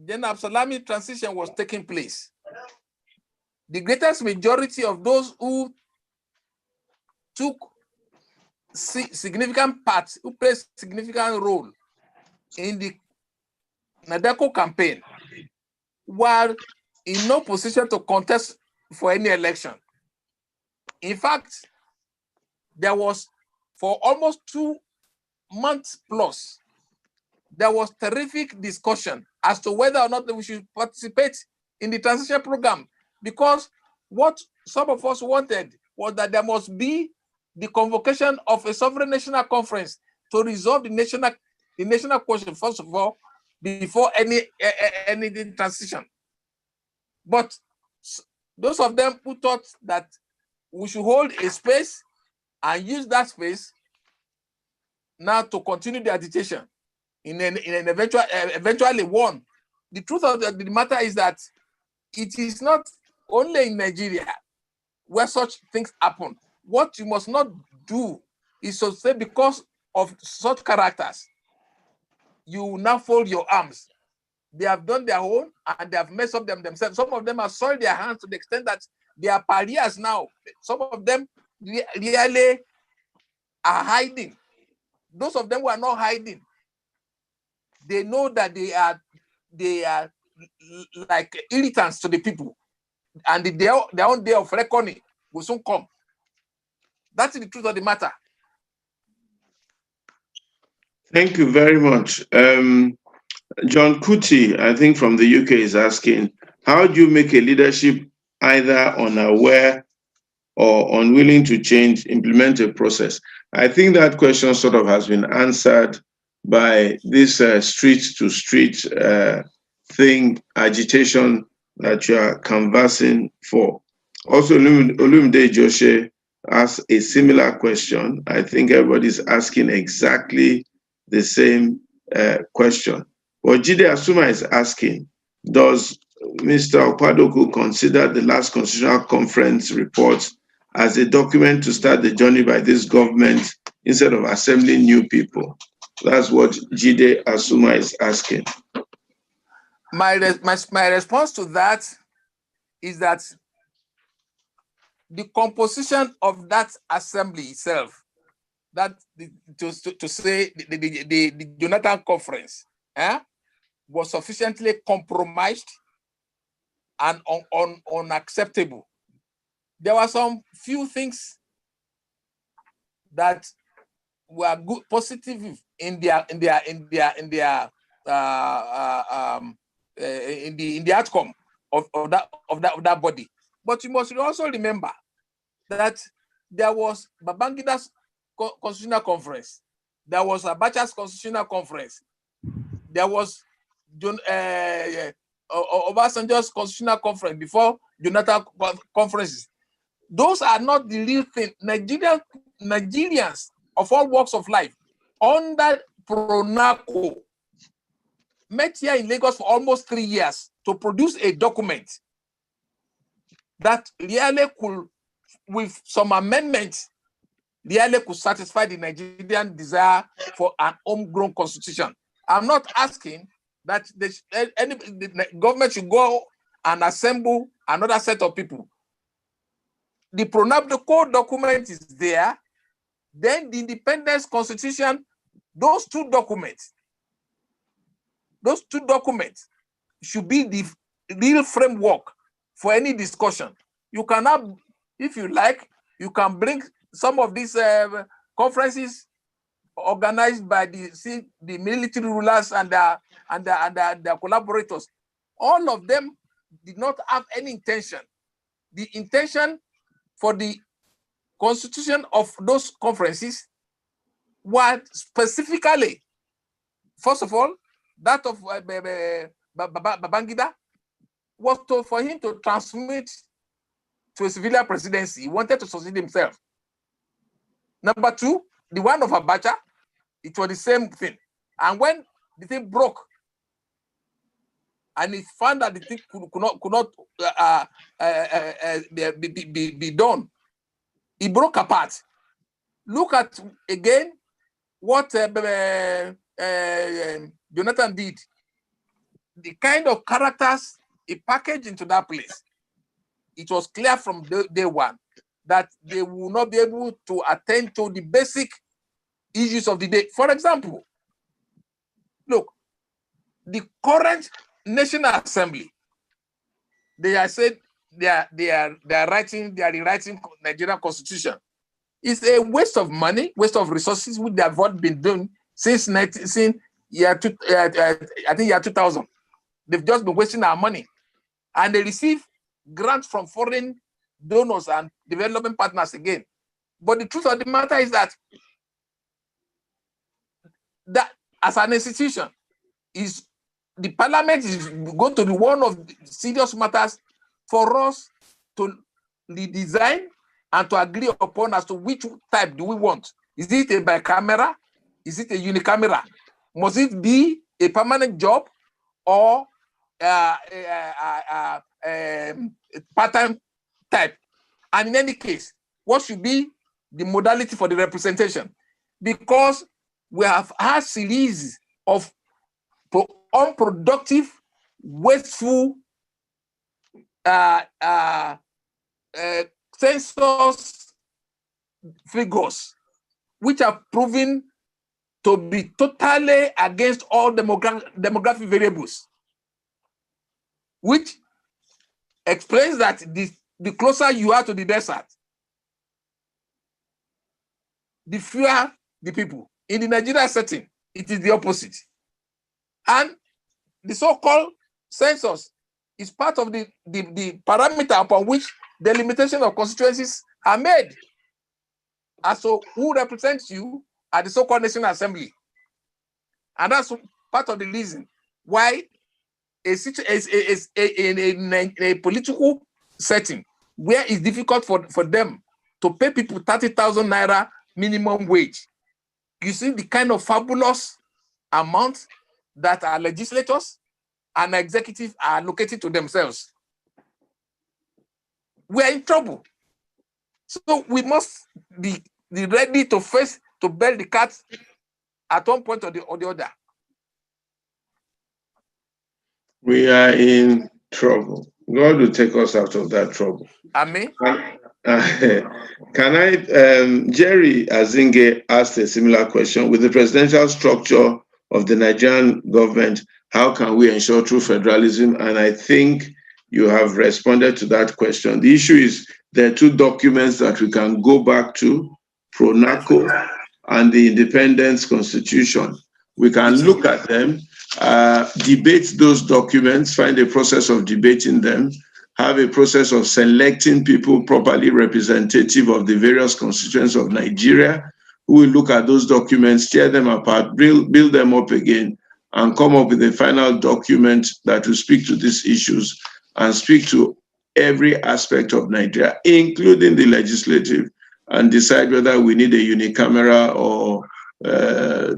General Absalami transition was taking place, the greatest majority of those who took significant part, who played significant role in the NADECO campaign, were in no position to contest for any election. In fact, there was, for almost 2 months plus, there was terrific discussion as to whether or not we should participate in the transition program, because what some of us wanted was that there must be the convocation of a sovereign national conference to resolve the national question, first of all, before any transition. But those of them who thought that we should hold a space and use that space now to continue the agitation in an eventually won. The truth of the matter is that it is not only in Nigeria where such things happen. What you must not do is to say, because of such characters, you now fold your arms. They have done their own and they have messed up themselves. Some of them have soiled their hands to the extent that they are pariahs now. Some of them really are hiding. Those of them who are not hiding, they know that they are like irritants to the people, and their own day of reckoning will soon come. That's the truth of the matter. Thank you very much. John Kuti, I think from the UK, is asking, how do you make a leadership either unaware or unwilling to change, implement a process? I think that question sort of has been answered by this street-to-street thing, agitation that you are canvassing for. Also, Olumide Joshe asked a similar question. I think everybody's asking exactly the same question. What Jide Asuma is asking, does Mr. Opadokun consider the last Constitutional Conference report as a document to start the journey by this government instead of assembling new people? That's what Jide Asuma is asking. My response to that is that the composition of that assembly itself, that to say the Jonathan Conference, was sufficiently compromised and unacceptable. There were some few things that were good, positive in the outcome of that body. But you must also remember that there was Babangida's Constitutional Conference, there was Abacha's Constitutional Conference, there was Obasanjo's Constitutional Conference before Jonathan conferences. Those are not the real thing. Nigerians of all walks of life under PRONACO met here in Lagos for almost 3 years to produce a document that really could, with some amendments, really could satisfy the Nigerian desire for an homegrown constitution. I'm not asking that the government should go and assemble another set of people. The PRONACO document is there. Then the Independence Constitution, those two documents should be the real framework for any discussion. You cannot, if you like, you can bring some of these conferences organized by the military rulers and their collaborators. All of them did not have any intention. The intention for the constitution of those conferences was specifically, first of all, that of Babangida was for him to transmit to a civilian presidency. He wanted to succeed himself. Number two, the one of Abacha, it was the same thing. And when the thing broke, and he found that the thing could not be done, he broke apart. Look at again what Jonathan did. The kind of characters he packaged into that place. It was clear from day one that they will not be able to attend to the basic issues of the day. For example, look, the current National Assembly, they are said they are rewriting Nigerian Constitution. It's a waste of money, waste of resources, which they have not been doing since year 2000. They've just been wasting our money, and they receive grants from foreign donors and development partners again. But the truth of the matter is that as an institution, the parliament is going to be one of the serious matters for us to redesign and to agree upon as to which type do we want. Is it a bicameral? Is it a unicameral? Must it be a permanent job or part-time type? And in any case, what should be the modality for the representation? Because we have had series of unproductive, wasteful census figures, which are proven to be totally against all demographic variables, which explains that the closer you are to the desert, the fewer the people. In the Nigeria setting, it is the opposite. And the so-called census is part of the parameter upon which the limitation of constituencies are made. And so who represents you at the so-called National Assembly? And that's part of the reason why in a political setting where it's difficult for them to pay people 30,000 naira minimum wage, you see the kind of fabulous amount that our legislators and executive are allocating to themselves. We are in trouble. So we must be ready to face, to bail the cat at one point or the other. We are in trouble. God will take us out of that trouble. Amen. Can I, Jerry Azinge asked a similar question. With the presidential structure of the Nigerian government, how can we ensure true federalism? And I think you have responded to that question. The issue is there are two documents that we can go back to, PRONACO and the Independence Constitution. We can look at them, debate those documents, find a process of debating them, have a process of selecting people properly representative of the various constituents of Nigeria, who will look at those documents, tear them apart, build them up again, and come up with a final document that will speak to these issues and speak to every aspect of Nigeria, including the legislative, and decide whether we need a unicameral or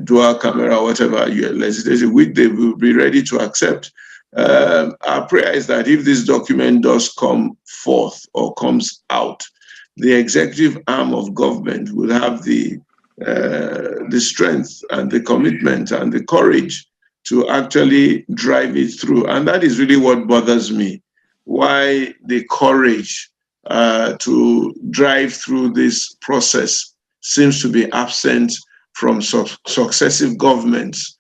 dual camera or whatever legislative, which they will be ready to accept. Our prayer is that if this document does come forth or comes out, the executive arm of government will have the strength and the commitment and the courage to actually drive it through. And that is really what bothers me. Why the courage to drive through this process seems to be absent from successive governments,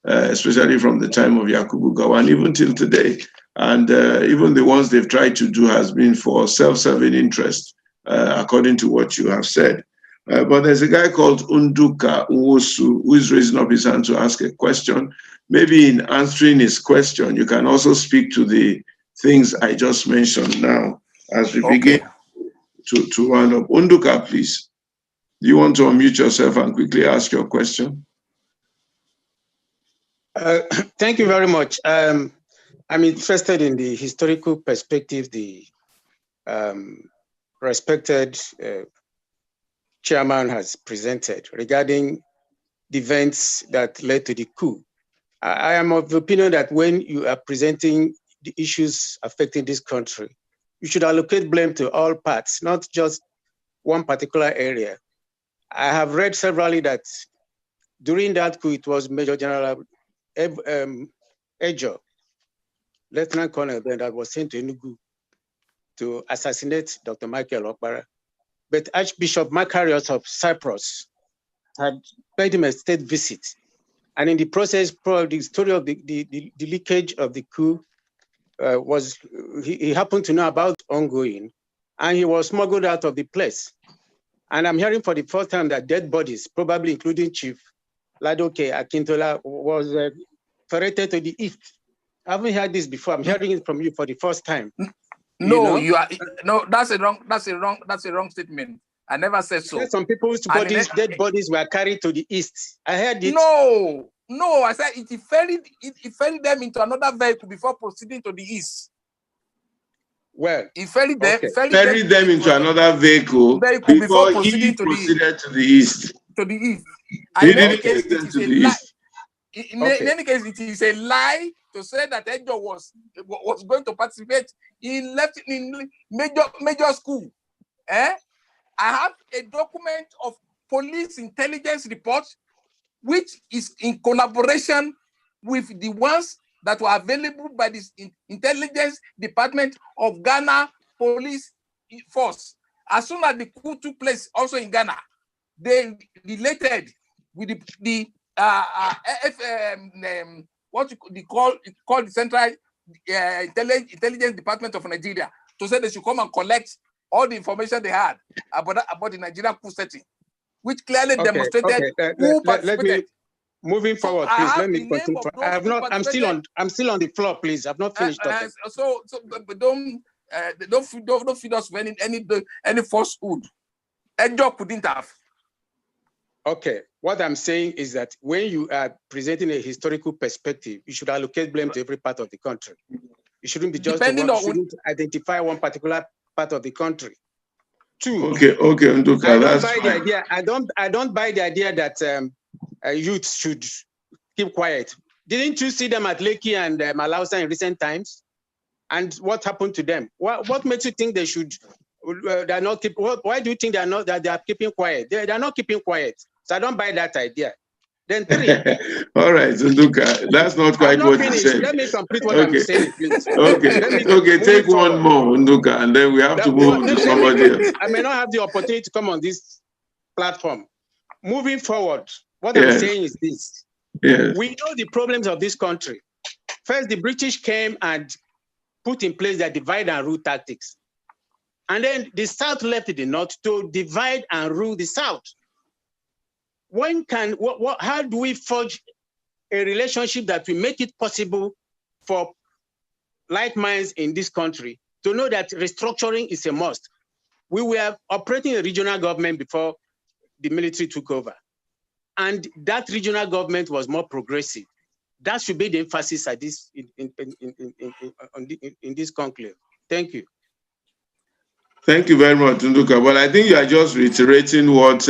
especially from the time of Yakubu Gowon, even till today. And even the ones they've tried to do has been for self-serving interest, according to what you have said. But there's a guy called Unduka Nwosu who is raising up his hand to ask a question. Maybe in answering his question, you can also speak to the things I just mentioned now as we begin to round up. Unduka, please. Do you want to unmute yourself and quickly ask your question? Thank you very much. I'm interested in the historical perspective the respected chairman has presented regarding the events that led to the coup. I am of the opinion that when you are presenting the issues affecting this country, you should allocate blame to all parts, not just one particular area. I have read severally that during that coup, it was Major General Ejo, Lieutenant Colonel, then that was sent to Enugu to assassinate Dr. Michael Okpara. But Archbishop Macarius of Cyprus had paid him a state visit. And in the process, probably the story of the leakage of the coup was, he happened to know about ongoing, and he was smuggled out of the place. And I'm hearing for the first time that dead bodies, probably including Chief Ladoke Akintola, was ferreted to the east. I haven't heard this before. I'm hearing it from you for the first time. No, you are no. That's a wrong statement. I never said so. Some people's bodies, dead bodies, were carried to the east. I heard it. No. I said it ferried them into another vehicle before proceeding to the east. Well, it ferried them. Okay. Ferried them into another vehicle before he proceeded to the east. To the east. He didn't take them to the east. In any case, it is a lie to say that Ejo was going to participate. He left in major school. I have a document of police intelligence report, which is in collaboration with the ones that were available by the intelligence department of Ghana Police Force. As soon as the coup took place, also in Ghana, they related with the what they call the Central Intelligence Department of Nigeria to say they should come and collect all the information they had about the Nigerian coup setting, which clearly demonstrated who participated. Moving forward, please let me continue. I'm still on the floor, please. I've not finished talking. So don't feed us with any falsehood. Ejo couldn't have. Okay, what I'm saying is that when you are presenting a historical perspective, you should allocate blame to every part of the country. You shouldn't be just shouldn't identify one particular part of the country. Two. Okay, Nduka, that's fine. I don't buy the idea that youth should keep quiet. Didn't you see them at Lekki and Malausa in recent times? And what happened to them? What makes you think they should? They're not keep. Why do you think that they are keeping quiet? They're not keeping quiet. So I don't buy that idea. Then three. All right, Nduka, that's not quite what you said. Let me complete what I'm saying, please. Okay, take one more, Nduka, and then we have to move on to somebody else. I may not have the opportunity to come on this platform. Moving forward, what I'm saying is this. Yes. We know the problems of this country. First, the British came and put in place their divide and rule tactics. And then the South left the North to divide and rule the South. How do we forge a relationship that will make it possible for like minds in this country to know that restructuring is a must? We were operating a regional government before the military took over. And that regional government was more progressive. That should be the emphasis at this in this conclave. Thank you. Thank you very much, Nduka. But I think you are just reiterating what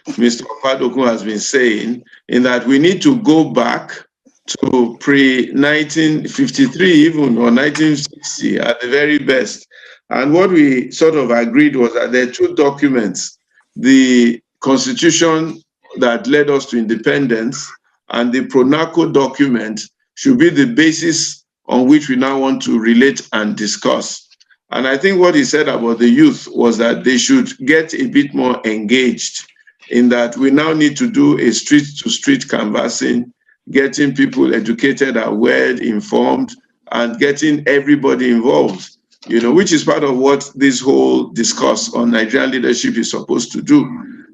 Mr. Opadokun has been saying, in that we need to go back to pre-1953 even, or 1960 at the very best. And what we sort of agreed was that there are two documents, the Constitution that led us to independence and the Pronaco document should be the basis on which we now want to relate and discuss. And I think what he said about the youth was that they should get a bit more engaged, in that we now need to do a street-to-street canvassing, getting people educated, aware, informed, and getting everybody involved, which is part of what this whole discourse on Nigerian leadership is supposed to do,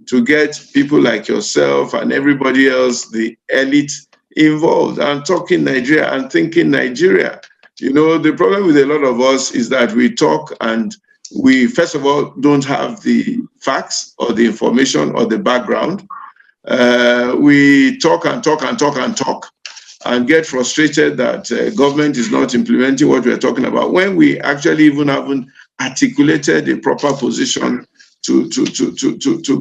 to get people like yourself and everybody else, the elite, involved and talking Nigeria and thinking Nigeria. The problem with a lot of us is that we talk and we, first of all, don't have the facts or the information or the background. We talk and talk and talk and talk. and get frustrated that government is not implementing what we're talking about, when we actually even haven't articulated a proper position to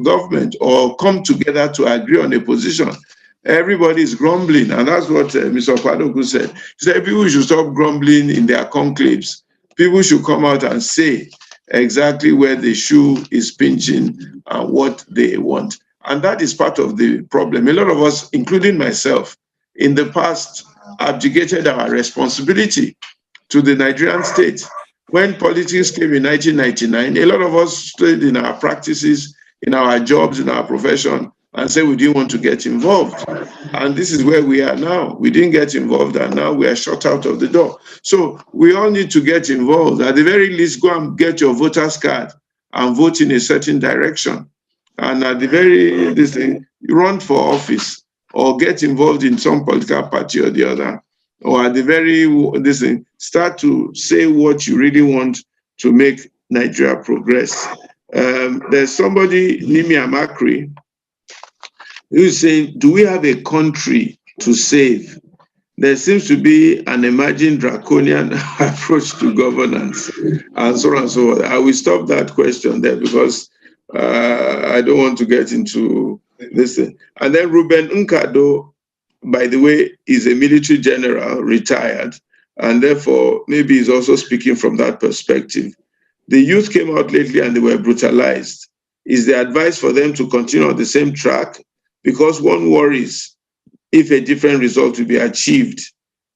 government or come together to agree on a position. Everybody is grumbling, and that's what Mr. Opadokun said. He said people should stop grumbling in their conclaves. People should come out and say exactly where the shoe is pinching and what they want. And that is part of the problem. A lot of us, including myself, in the past, abdicated our responsibility to the Nigerian state. When politics came in 1999, a lot of us stayed in our practices, in our jobs, in our profession, and said we didn't want to get involved. And this is where we are now. We didn't get involved, and now we are shut out of the door. So we all need to get involved. At the very least, go and get your voter's card and vote in a certain direction. And at the very least, run for office or get involved in some political party or the other, or at the very start to say what you really want to make Nigeria progress. There's somebody, Nimi Amakri, who's saying, do we have a country to save? There seems to be an emerging draconian approach to governance, and so on and so on. I will stop that question there because I don't want to get into this thing. And then Ruben Nkado, by the way, is a military general, retired, and therefore maybe he's also speaking from that perspective. The youth came out lately and they were brutalized. Is the advice for them to continue on the same track? Because one worries if a different result will be achieved.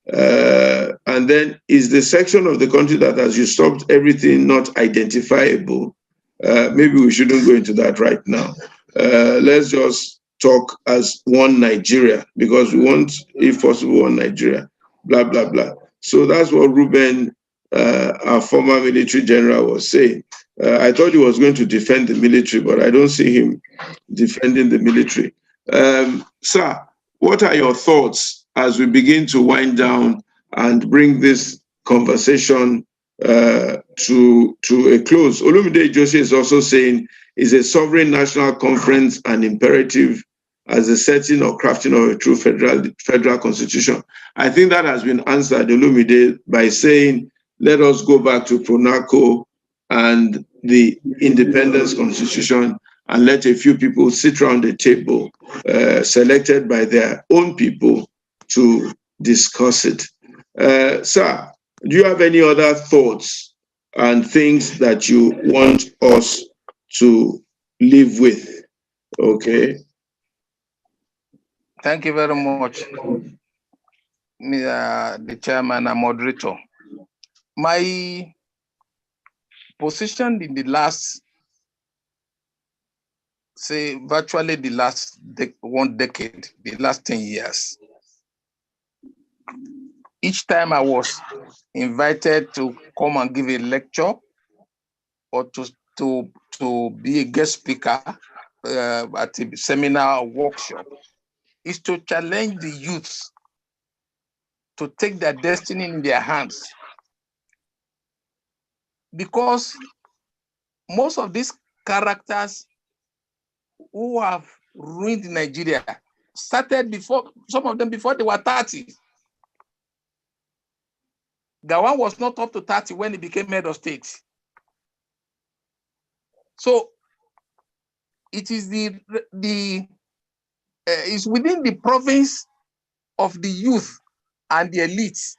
And then is the section of the country that has you stopped everything not identifiable? Maybe we shouldn't go into that right now. Let's just talk as one Nigeria, because we want, if possible, one Nigeria, blah, blah, blah. So that's what Ruben, our former military general, was saying. I thought he was going to defend the military, but I don't see him defending the military. Sir, what are your thoughts as we begin to wind down and bring this conversation to a close? Olumide Joshi is also saying, is a sovereign national conference an imperative as the setting or crafting of a true federal constitution? I think that has been answered, Olumide, by saying, let us go back to Pronaco and the independence constitution and let a few people sit around the table, selected by their own people, to discuss it. Sir, do you have any other thoughts and things that you want us to live with? Okay. Thank you very much, the chairman and moderator. My position in the last, say, virtually the last one decade, the last 10 years, each time I was invited to come and give a lecture or to be a guest speaker at a seminar or workshop, is to challenge the youths to take their destiny in their hands. Because most of these characters who have ruined Nigeria started before, some of them before they were 30. Gawan was not up to 30 when he became head of state. So it is it's within the province of the youth and the elites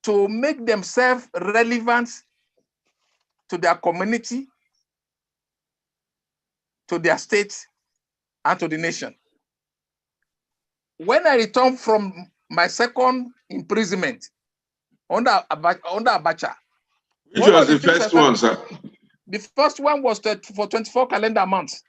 to make themselves relevant to their community, to their state, and to the nation. When I returned from my second imprisonment under Abacha, Which was the first one, sir? The first one was for 24 calendar months.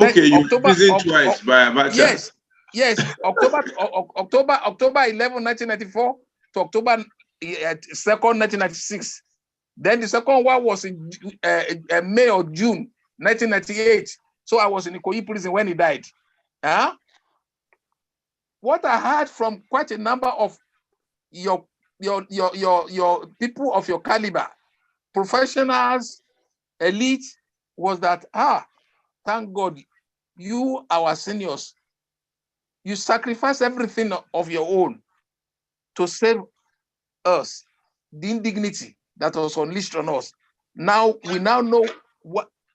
Okay, you were imprisoned twice by Abacha. Yes. October 11, 1994 to October 2nd, 1996. Then the second one was in May or June 1998. So I was in Ikoyi prison when he died. What I heard from quite a number of your people of your caliber, professionals, elite, was that, thank God, you, our seniors, You sacrifice everything of your own to save us, the indignity that was unleashed on us. Now we now know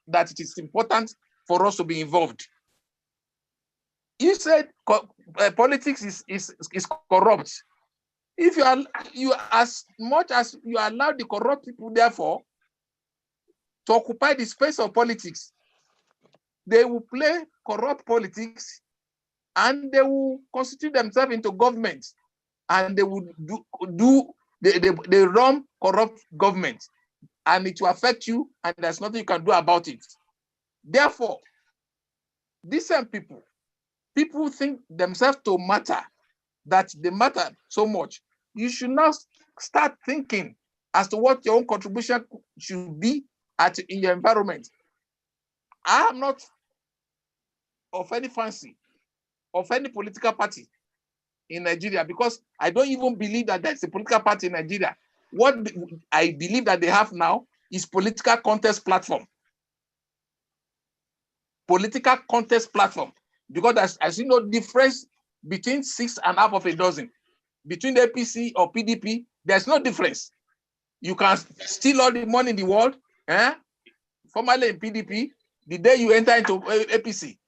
that it is important for us to be involved. You said politics is corrupt. If you as much as you allow the corrupt people, therefore, to occupy the space of politics, they will play corrupt politics and they will constitute themselves into government, and they will they run corrupt government, and it will affect you, and there's nothing you can do about it. Therefore, decent people think themselves to matter, that they matter so much. You should now start thinking as to what your own contribution should be in your environment. I am not of any fancy of any political party in Nigeria, because I don't even believe that there's a political party in Nigeria. What I believe that they have now is political contest platform. Political contest platform. Because I see no difference between 6.5 of a dozen. Between the APC or PDP, there's no difference. You can steal all the money in the world, formerly in PDP, the day you enter into APC,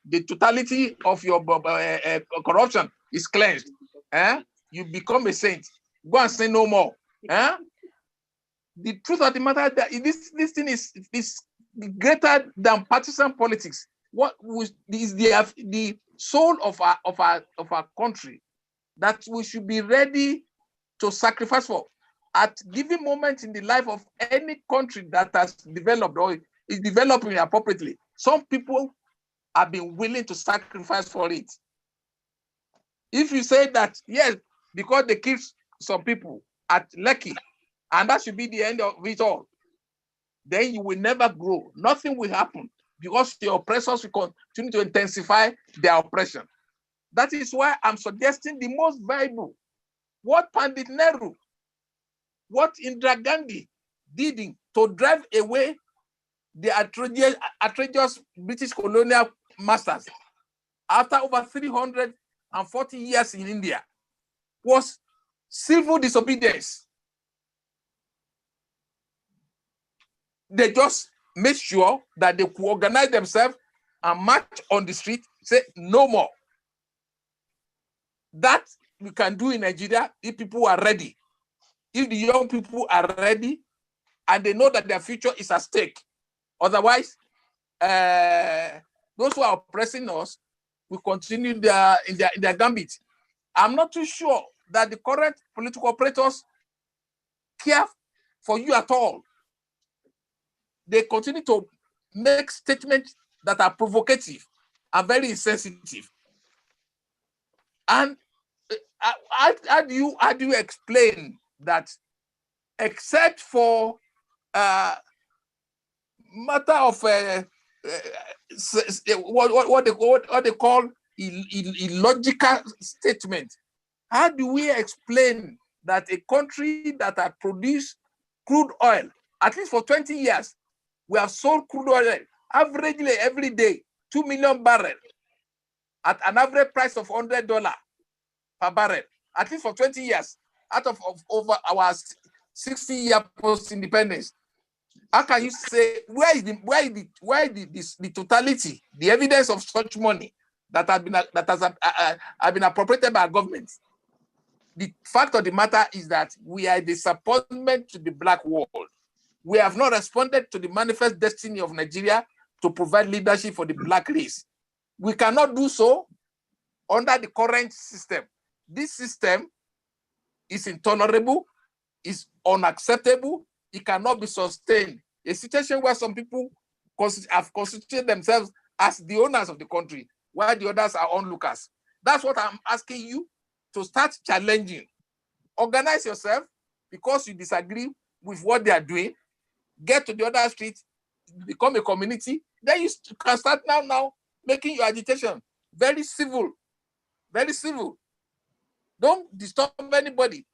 the totality of your corruption is cleansed. You become a saint. Go and say no more. The truth of the matter is that this thing is greater than partisan politics. What is the soul of our country that we should be ready to sacrifice for at given moment in the life of any country that has developed or is developing appropriately. Some people have been willing to sacrifice for it. If you say that, yes, because they killed some people at Lekki, and that should be the end of it all, then you will never grow. Nothing will happen, because the oppressors will continue to intensify their oppression. That is why I'm suggesting the most viable, what Pandit Nehru, what Indira Gandhi did to drive away the outrageous British colonial masters after over 340 years in India, was civil disobedience. They just made sure that they could organize themselves and march on the street, say no more. That we can do in Nigeria if people are ready. If the young people are ready and they know that their future is at stake. Otherwise, those who are oppressing us will continue in their gambit. I'm not too sure that the current political operators care for you at all. They continue to make statements that are provocative and very insensitive. And how do you explain that, except for matter of what they call illogical statement? How do we explain that a country that had produced crude oil, at least for 20 years, we have sold crude oil averagely every day, 2 million barrels at an average price of $100 per barrel, at least for 20 years, out of over our 60-year post-independence? How can you say where is the totality, the evidence of such money that has been appropriated by our government? The fact of the matter is that we are a disappointment to the Black world. We have not responded to the manifest destiny of Nigeria to provide leadership for the Black race. We cannot do so under the current system. This system is intolerable, is unacceptable, it cannot be sustained. A situation where some people have constituted themselves as the owners of the country, while the others are onlookers. That's what I'm asking you to start challenging. Organize yourself because you disagree with what they are doing. Get to the other street, become a community. Then you can start now making your agitation very civil, very civil. Don't disturb anybody.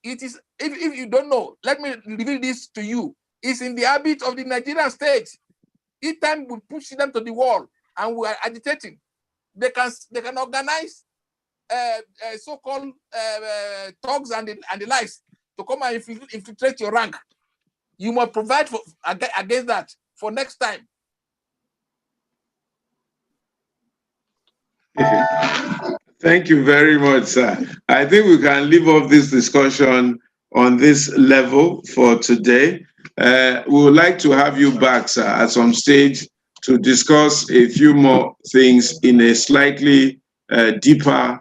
It is, if you don't know, let me reveal this to you. It's in the habit of the Nigerian state. Each time we push them to the wall, and we are agitating. They can organize so-called thugs and the likes to come and infiltrate your rank. You must provide for against that for next time. Thank you very much, sir. I think we can leave off this discussion on this level for today. We would like to have you back, sir, at some stage to discuss a few more things in a slightly deeper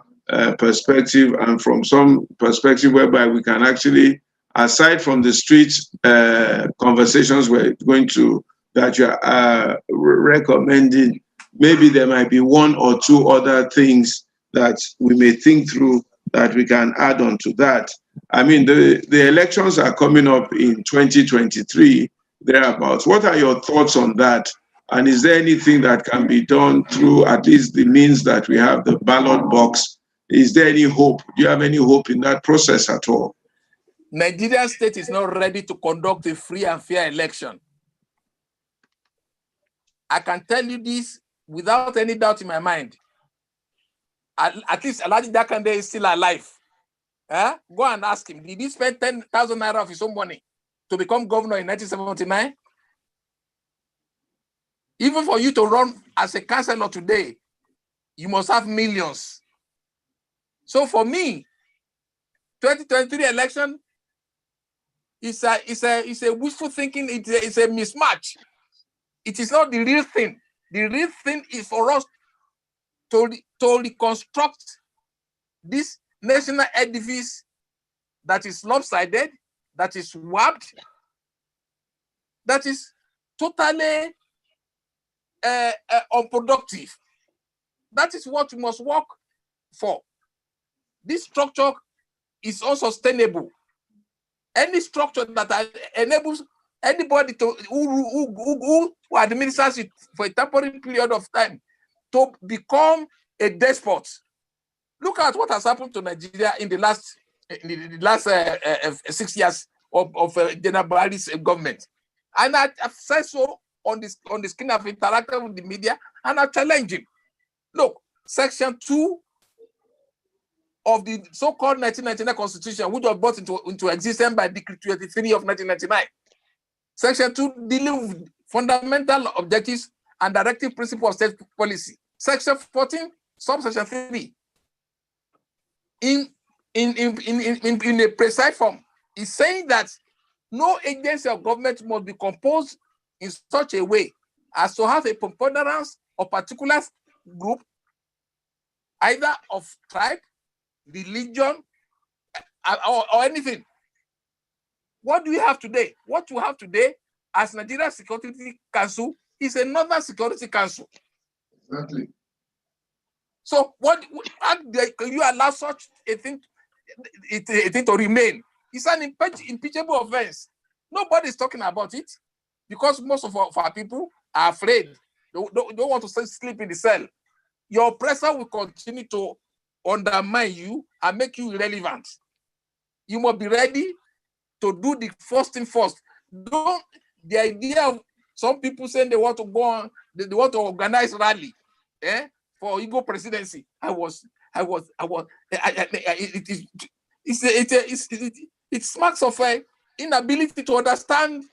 perspective, and from some perspective whereby we can actually, aside from the street conversations we're going to, that you are recommending, maybe there might be one or two other things that we may think through that we can add on to that. I mean, the elections are coming up in 2023, thereabouts. What are your thoughts on that? And is there anything that can be done through at least the means that we have the ballot box? Is there any hope? Do you have any hope in that process at all? Nigerian state is not ready to conduct a free and fair election. I can tell you this without any doubt in my mind. At least Alhaji Dakande is still alive. Go and ask him. Did he spend 10,000 naira of his own money to become governor in 1979? Even for you to run as a councillor today, you must have millions. So for me, 2023 election is a wishful thinking. It's a mismatch. It is not the real thing. The real thing is for us to reconstruct this national edifice that is lopsided, that is warped, that is totally unproductive. That is what we must work for. This structure is unsustainable. Any structure that enables anybody who administers it for a temporary period of time to become a despot. Look at what has happened to Nigeria in the last 6 years of General Buhari's government. And I've said so on the screen. I've interacted with the media and I challenge him. Look, Section 2 of the so-called 1999 Constitution, which was brought into existence by Decree 23 of 1999. Section 2 dealing with fundamental objectives and directive principles of state policy. Section 14, subsection 3, in a precise form, is saying that no agency of government must be composed in such a way as to have a preponderance of particular group, either of tribe, religion, or anything. What do we have today? What we have today as Nigeria Security Council is another Security Council. Exactly. So how can you allow such a thing to remain? It's an impeachable offense. Nobody is talking about it because most of our people are afraid. They don't want to sleep in the cell. Your oppressor will continue to undermine you and make you irrelevant. You must be ready to do the first thing first. The idea of some people saying they want to go on, they want to organize rally for Igbo presidency. It smacks of inability to understand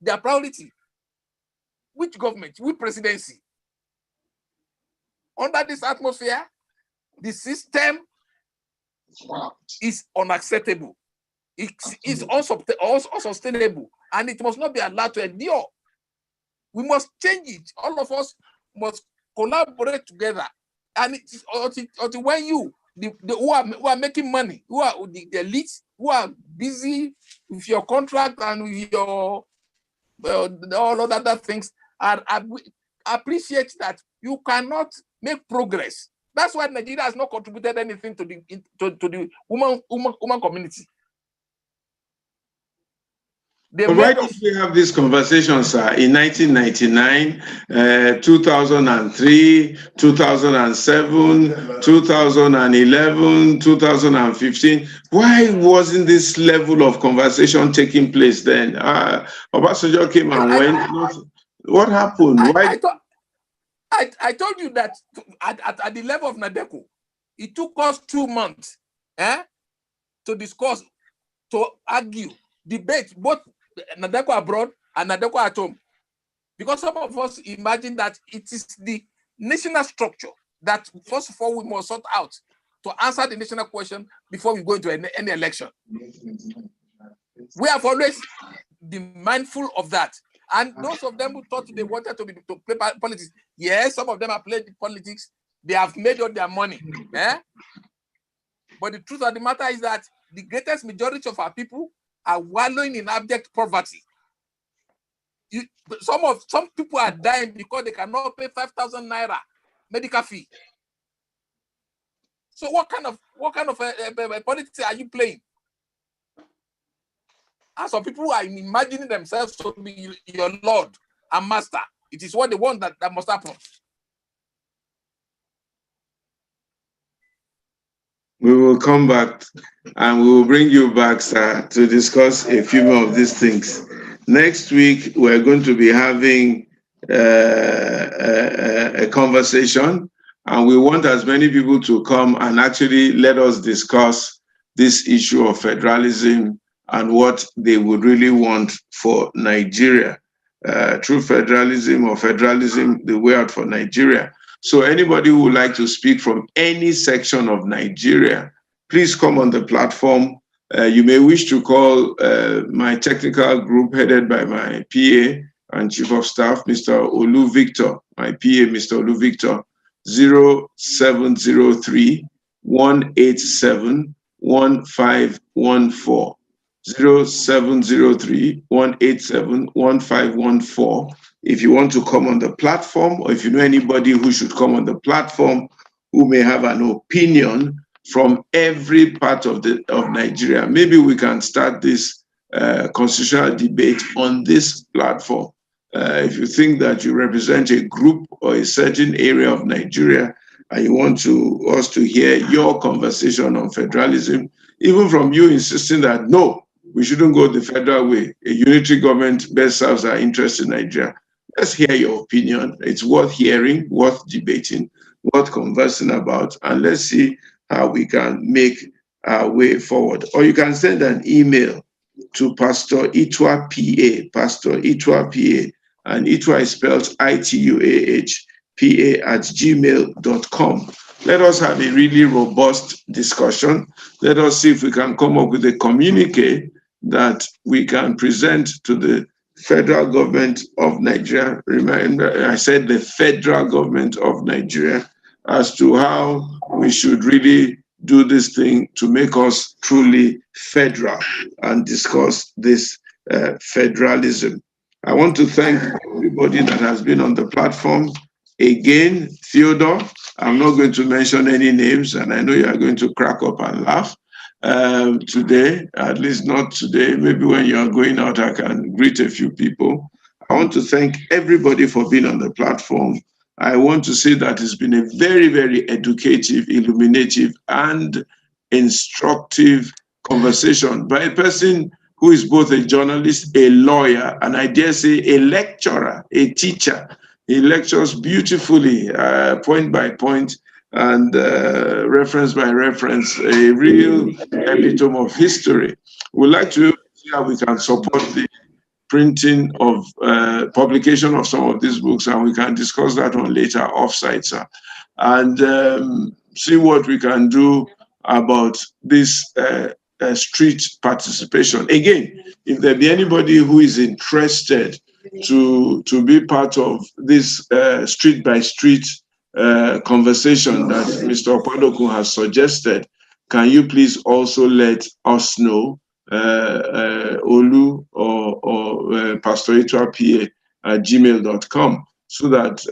their priority. Which government, which presidency? Under this atmosphere, the system is unacceptable. It is unsustainable, and it must not be allowed to endure. We must change it. All of us must collaborate together. And it is until when you, who are making money, who are the elites, who are busy with your contract and with your all of other things, and appreciate that you cannot make progress. That's why Nigeria has not contributed anything to the woman community. Why did we have this conversation, sir, in 1999, 2003, 2007, 2011, 2015? Why wasn't this level of conversation taking place then? Obasanjo came and went. What happened? I told you that at the level of NADECO, it took us 2 months to discuss, to argue, debate, both NADECO abroad and NADECO at home. Because some of us imagine that it is the national structure that, first of all, we must sort out to answer the national question before we go into any election. We have always been mindful of that. And those of them who thought they wanted to play politics, yes, some of them have played politics. They have made all their money. But the truth of the matter is that the greatest majority of our people are wallowing in abject poverty. Some people are dying because they cannot pay 5,000 naira medical fee. So what kind of politics are you playing? And some people are imagining themselves to be your Lord and Master. It is what they want that must happen. We will come back and we will bring you back, sir, to discuss a few more of these things. Next week, we're going to be having a conversation, and we want as many people to come and actually let us discuss this issue of federalism and what they would really want for Nigeria. True federalism or federalism, the way out for Nigeria. So anybody who would like to speak from any section of Nigeria, please come on the platform. You may wish to call my technical group headed by my PA and Chief of Staff, Mr. Olu Victor, my PA, Mr. Olu Victor, 0703 187 1514. 0703 187 1514. If you want to come on the platform, or if you know anybody who should come on the platform who may have an opinion from every part of Nigeria, maybe we can start this constitutional debate on this platform. If you think that you represent a group or a certain area of Nigeria and you want us to hear your conversation on federalism, even from you insisting that no, we shouldn't go the federal way, a unitary government best serves our interests in Nigeria. Let's hear your opinion. It's worth hearing, worth debating, worth conversing about, and let's see how we can make our way forward. Or you can send an email to Pastor Itwa PA, Pastor Itwa PA, and Itwa is spelled ITUAH PA @gmail.com. Let us have a really robust discussion. Let us see if we can come up with a communique that we can present to the federal government of Nigeria. Remember, I said the federal government of Nigeria, as to how we should really do this thing to make us truly federal and discuss this federalism. I want to thank everybody that has been on the platform. Again, Theodore, I'm not going to mention any names, and I know you are going to crack up and laugh today, at least not today. Maybe when you are going out, I can greet a few people. I want to thank everybody for being on the platform. I want to say that it's been a very, very educative, illuminative, and instructive conversation by a person who is both a journalist, a lawyer, and I dare say a lecturer, a teacher. He lectures beautifully, point by point, and reference by reference, a real epitome of history. We'd like to see how we can support the printing of publication of some of these books, and we can discuss that on later offsite, sir. And see what we can do about this street participation. Again, if there be anybody who is interested to be part of this street by street conversation that Mr. Opadokun has suggested, can you please also let us know, Olu or Pastor Itwa PA @gmail.com, so that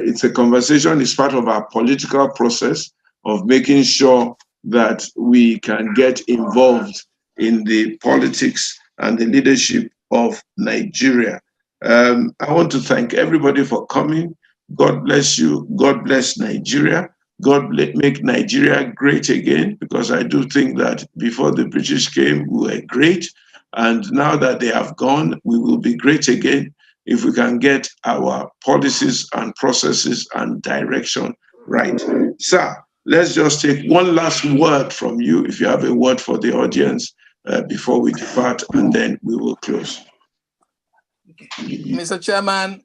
it's a conversation, it's part of our political process of making sure that we can get involved in the politics and the leadership of Nigeria. I want to thank everybody for coming. God bless you. God bless Nigeria. God make Nigeria great again, because I do think that before the British came, we were great. And now that they have gone, we will be great again. if we can get our policies and processes and direction right. Sir, let's just take one last word from you, if you have a word for the audience before we depart, and then we will close. Mr. Chairman,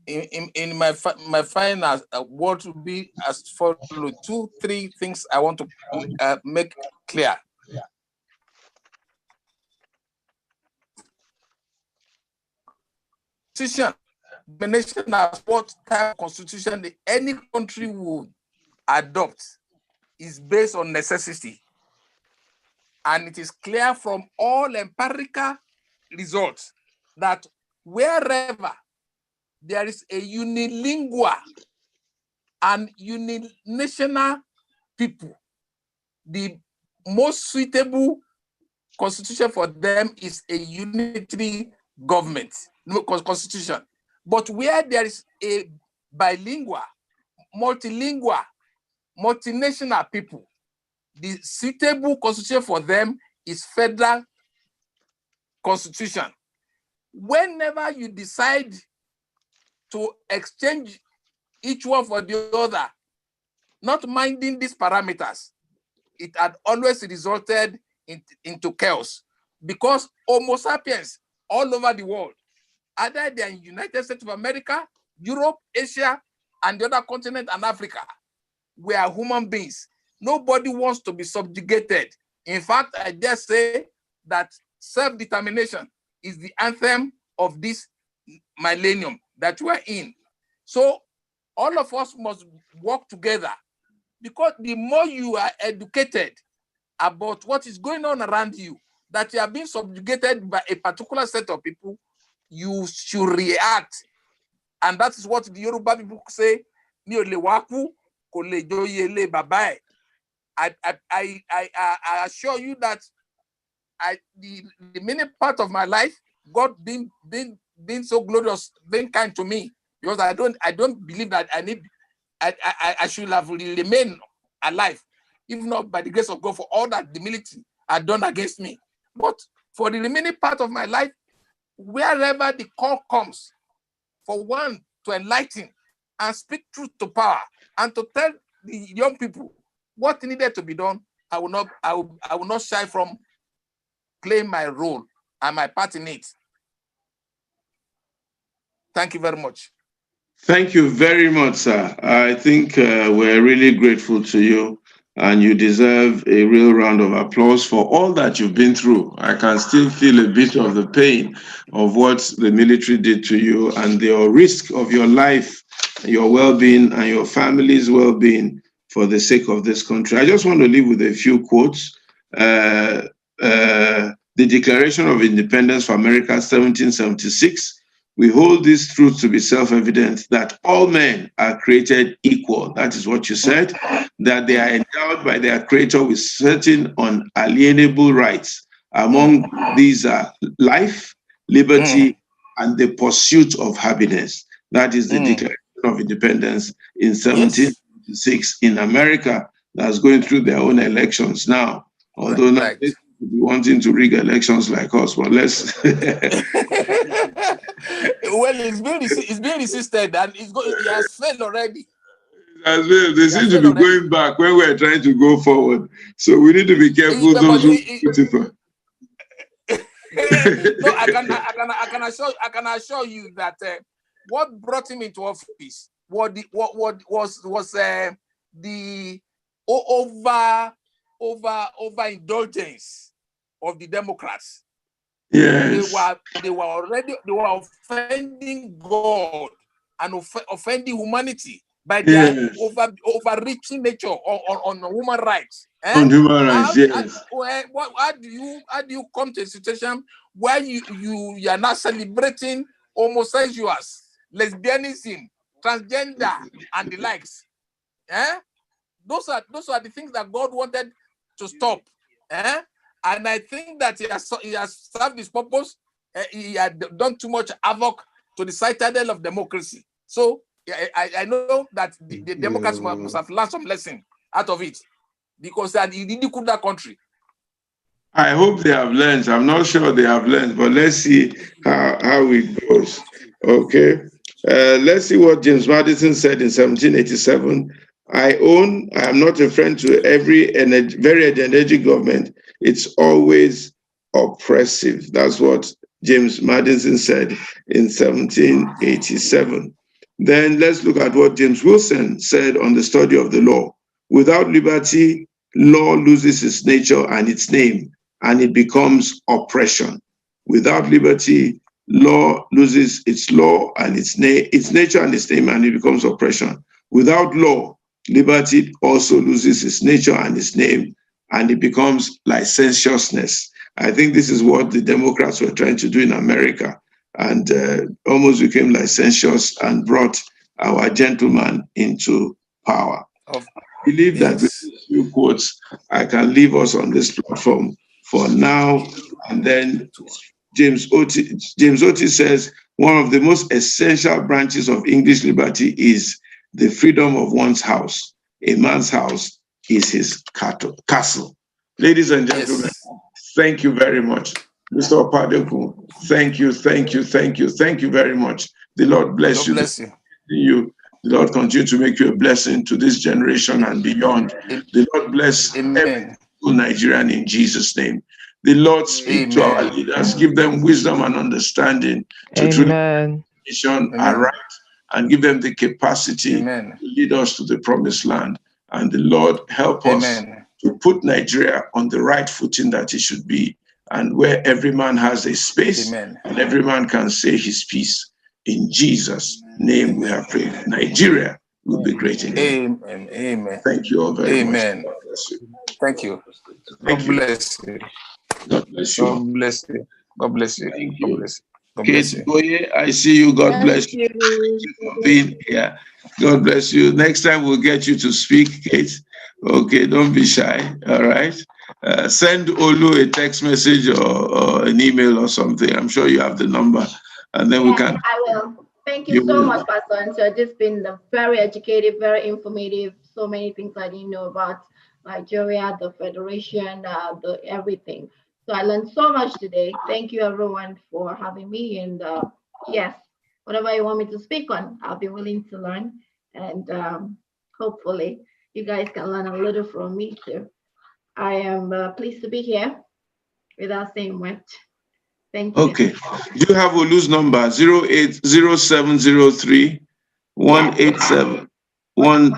in my final word will be as follows: 2-3 things I want to make clear. Constitution, the nation has what type of constitution any country would adopt is based on necessity, and it is clear from all empirical results that wherever there is a unilingual and uninational people, the most suitable constitution for them is a unitary government, constitution. But where there is a bilingual, multilingual, multinational people, the suitable constitution for them is federal constitution. Whenever you decide to exchange each one for the other, not minding these parameters, it had always resulted into chaos, because Homo sapiens all over the world, either they are in United States of America, Europe, Asia, and the other continent, and Africa, we are human beings. Nobody wants to be subjugated. In fact, I dare say that self-determination is the anthem of this millennium that we are in. So all of us must work together, because the more you are educated about what is going on around you, that you are being subjugated by a particular set of people, you should react. And that is what the Yoruba people say, I assure you that the many part of my life, God been so glorious, been kind to me, because I don't believe that I should have remained alive, if not by the grace of God, for all that the military had done against me. But for the remaining part of my life, wherever the call comes for one to enlighten and speak truth to power, and to tell the young people what needed to be done, I will not shy from playing my role and my part in it. Thank you very much. Thank you very much, sir. I think we're really grateful to you, and you deserve a real round of applause for all that you've been through. I can still feel a bit of the pain of what the military did to you, and the risk of your life, your well-being, and your family's well-being for the sake of this country. I just want to leave with a few quotes. The Declaration of Independence for America, 1776. We hold this truth to be self-evident, that all men are created equal. That is what you said, that they are endowed by their creator with certain unalienable rights. Among these are life, liberty, and the pursuit of happiness. That is the Declaration of Independence in 1776 in America, that's going through their own elections now. Although now they be wanting to rig elections like us, but let's... Well, it's being resisted, and it has failed already. As well, they seem to be going back when we're trying to go forward. So we need to be careful. Those who no, I can assure you that what brought him into office was the overindulgence of the Democrats. Yes. They were offending God and offending humanity by their overreaching nature on human rights. On human rights, yes. How do you come to a situation where you are not celebrating homosexuals, lesbianism, transgender, and the likes? Those are the things that God wanted to stop. And I think that he has served his purpose. He had done too much havoc to the citadel of democracy. So I know that the Democrats must have learned some lesson out of it, because he ridiculed that country. I hope they have learned. I'm not sure they have learned, but let's see how it goes. Okay. Let's see what James Madison said in 1787. I am not a friend to every very energetic government. It's always oppressive. That's what James Madison said in 1787. Then let's look at what James Wilson said on the study of the law. Without liberty, law loses its nature and its name, and it becomes oppression. Without liberty, law loses its law and its nature and its name, and it becomes oppression. Without law, liberty also loses its nature and its name, and it becomes licentiousness. I think this is what the Democrats were trying to do in America, and almost became licentious and brought our gentleman into power. Of, I believe that with yes. these few quotes, I can leave us on this platform for now. And then James Oti says, one of the most essential branches of English liberty is the freedom of one's house. A man's house is his castle. Ladies and gentlemen, Yes. thank you very much. Mr. Opadokun, thank you very much. The Lord bless God you. bless you. The Lord continue to make you a blessing to this generation and beyond. The Lord bless every Nigerian in Jesus' name. The Lord speak to our leaders, give them wisdom and understanding to truly nation aright, and give them the capacity to lead us to the promised land. And the Lord help us to put Nigeria on the right footing that it should be, and where every man has a space and every man can say his piece. In Jesus' name we have prayed. Nigeria will be great again. Amen. Thank you all very much. Amen. Thank you. Thank God bless you. God bless you. God bless you. God bless you. Thank God you. bless you. God bless Kate you. Boye, I see you. God bless you. Thank you for being here. God bless you. Next time we'll get you to speak, Kate. Okay, don't be shy. All right. Send Olu a text message or an email or something. I'm sure you have the number, and then we can. I will. Thank you so much, Pastor. And so just been very educative, very informative. So many things I didn't know about Nigeria, the federation, the everything. So I learned so much today. Thank you, everyone, for having me. And yes, whatever you want me to speak on, I'll be willing to learn. And hopefully, you guys can learn a little from me too. I am pleased to be here without saying much. Thank you. Okay. Do you have Olu's number? 080703 187 1.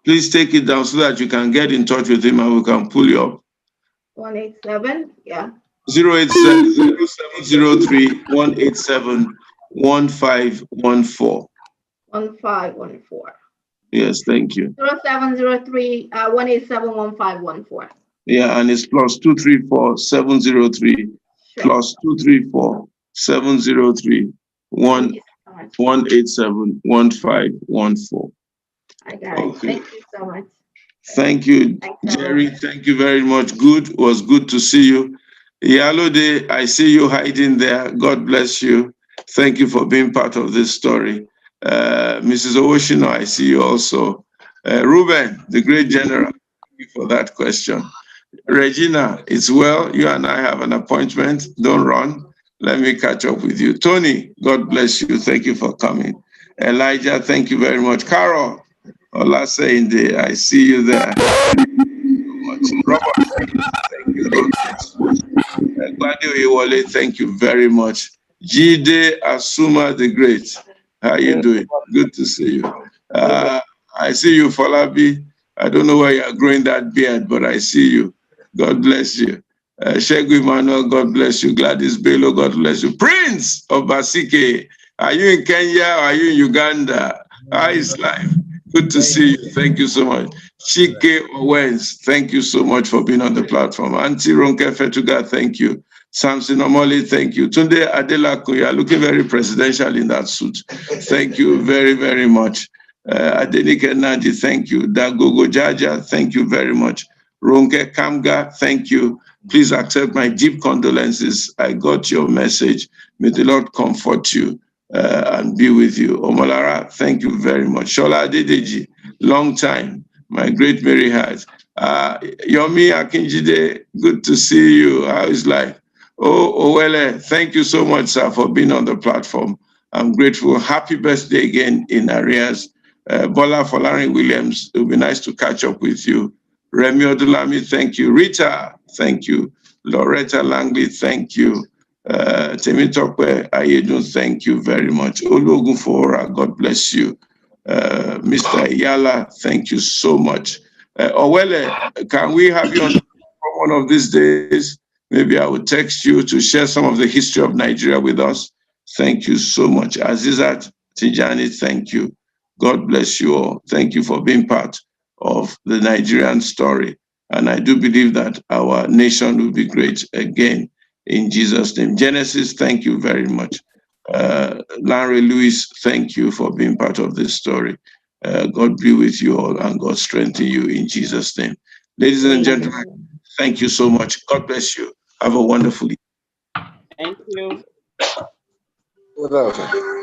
Please take it down so that you can get in touch with him and we can pull you up. 187, yeah. 080703 187 1514. 1514. Yes, thank you. 0703 187 1514. Yeah, and it's plus 234 703 plus 234 703 187 1514. I got it. Thank you so much. Thank you, Jerry. Thank you very much. Good. It was good to see you. Yalode, I see you hiding there. God bless you. Thank you for being part of this story. Mrs. Owoshino, I see you also. Ruben, the great general, thank you for that question. Regina, it's well. You and I have an appointment. Don't run. Let me catch up with you. Tony, God bless you. Thank you for coming. Elijah, thank you very much. Carol, Olaseyinde, I see you there. Robert, thank you. God bless you. Gbade Oyewole, thank you very much. Jide Asuma the Great, how you doing? Good to see you. I see you, Falabi. I don't know why you are growing that beard, but I see you. God bless you. Shegu Emmanuel, God bless you. Gladys Bello, God bless you. Prince of Basike, are you in Kenya or are you in Uganda? How is life? Good to see you. Thank you so much. Chike Owens, thank you so much for being on the platform. Auntie Ronke Fetuga, thank you. Samson Omoli, thank you. Tunde Adelako, you are looking very presidential in that suit. Thank you very, very much. Adenike Nadi, thank you. Dagogo Jaja, thank you very much. Ronke Kamga, thank you. Please accept my deep condolences. I got your message. May the Lord comfort you and be with you. Omolara, thank you very much. Shola Adedeji, long time. My great Mary Heart. Yomi Akinjide, good to see you. How is life? Oh, Owele, thank you so much, sir, for being on the platform. I'm grateful. Happy birthday again in arrears. Bola Folari Williams, it will be nice to catch up with you. Remy Odulami, thank you. Rita, thank you. Loretta Langley, thank you. Temitope Ayedun, thank you very much. Oluogunfora, God bless you. Mr. Yala, thank you so much. Owele, can we have you on one of these days? Maybe I will text you to share some of the history of Nigeria with us. Thank you so much. Azizat Tijani, thank you. God bless you all. Thank you for being part of the Nigerian story. And I do believe that our nation will be great again in Jesus' name. Genesis, thank you very much. Larry Lewis, thank you for being part of this story. God be with you all and God strengthen you in Jesus' name. Ladies and gentlemen, thank you so much. God bless you. Have a wonderful evening. Thank you. Good afternoon.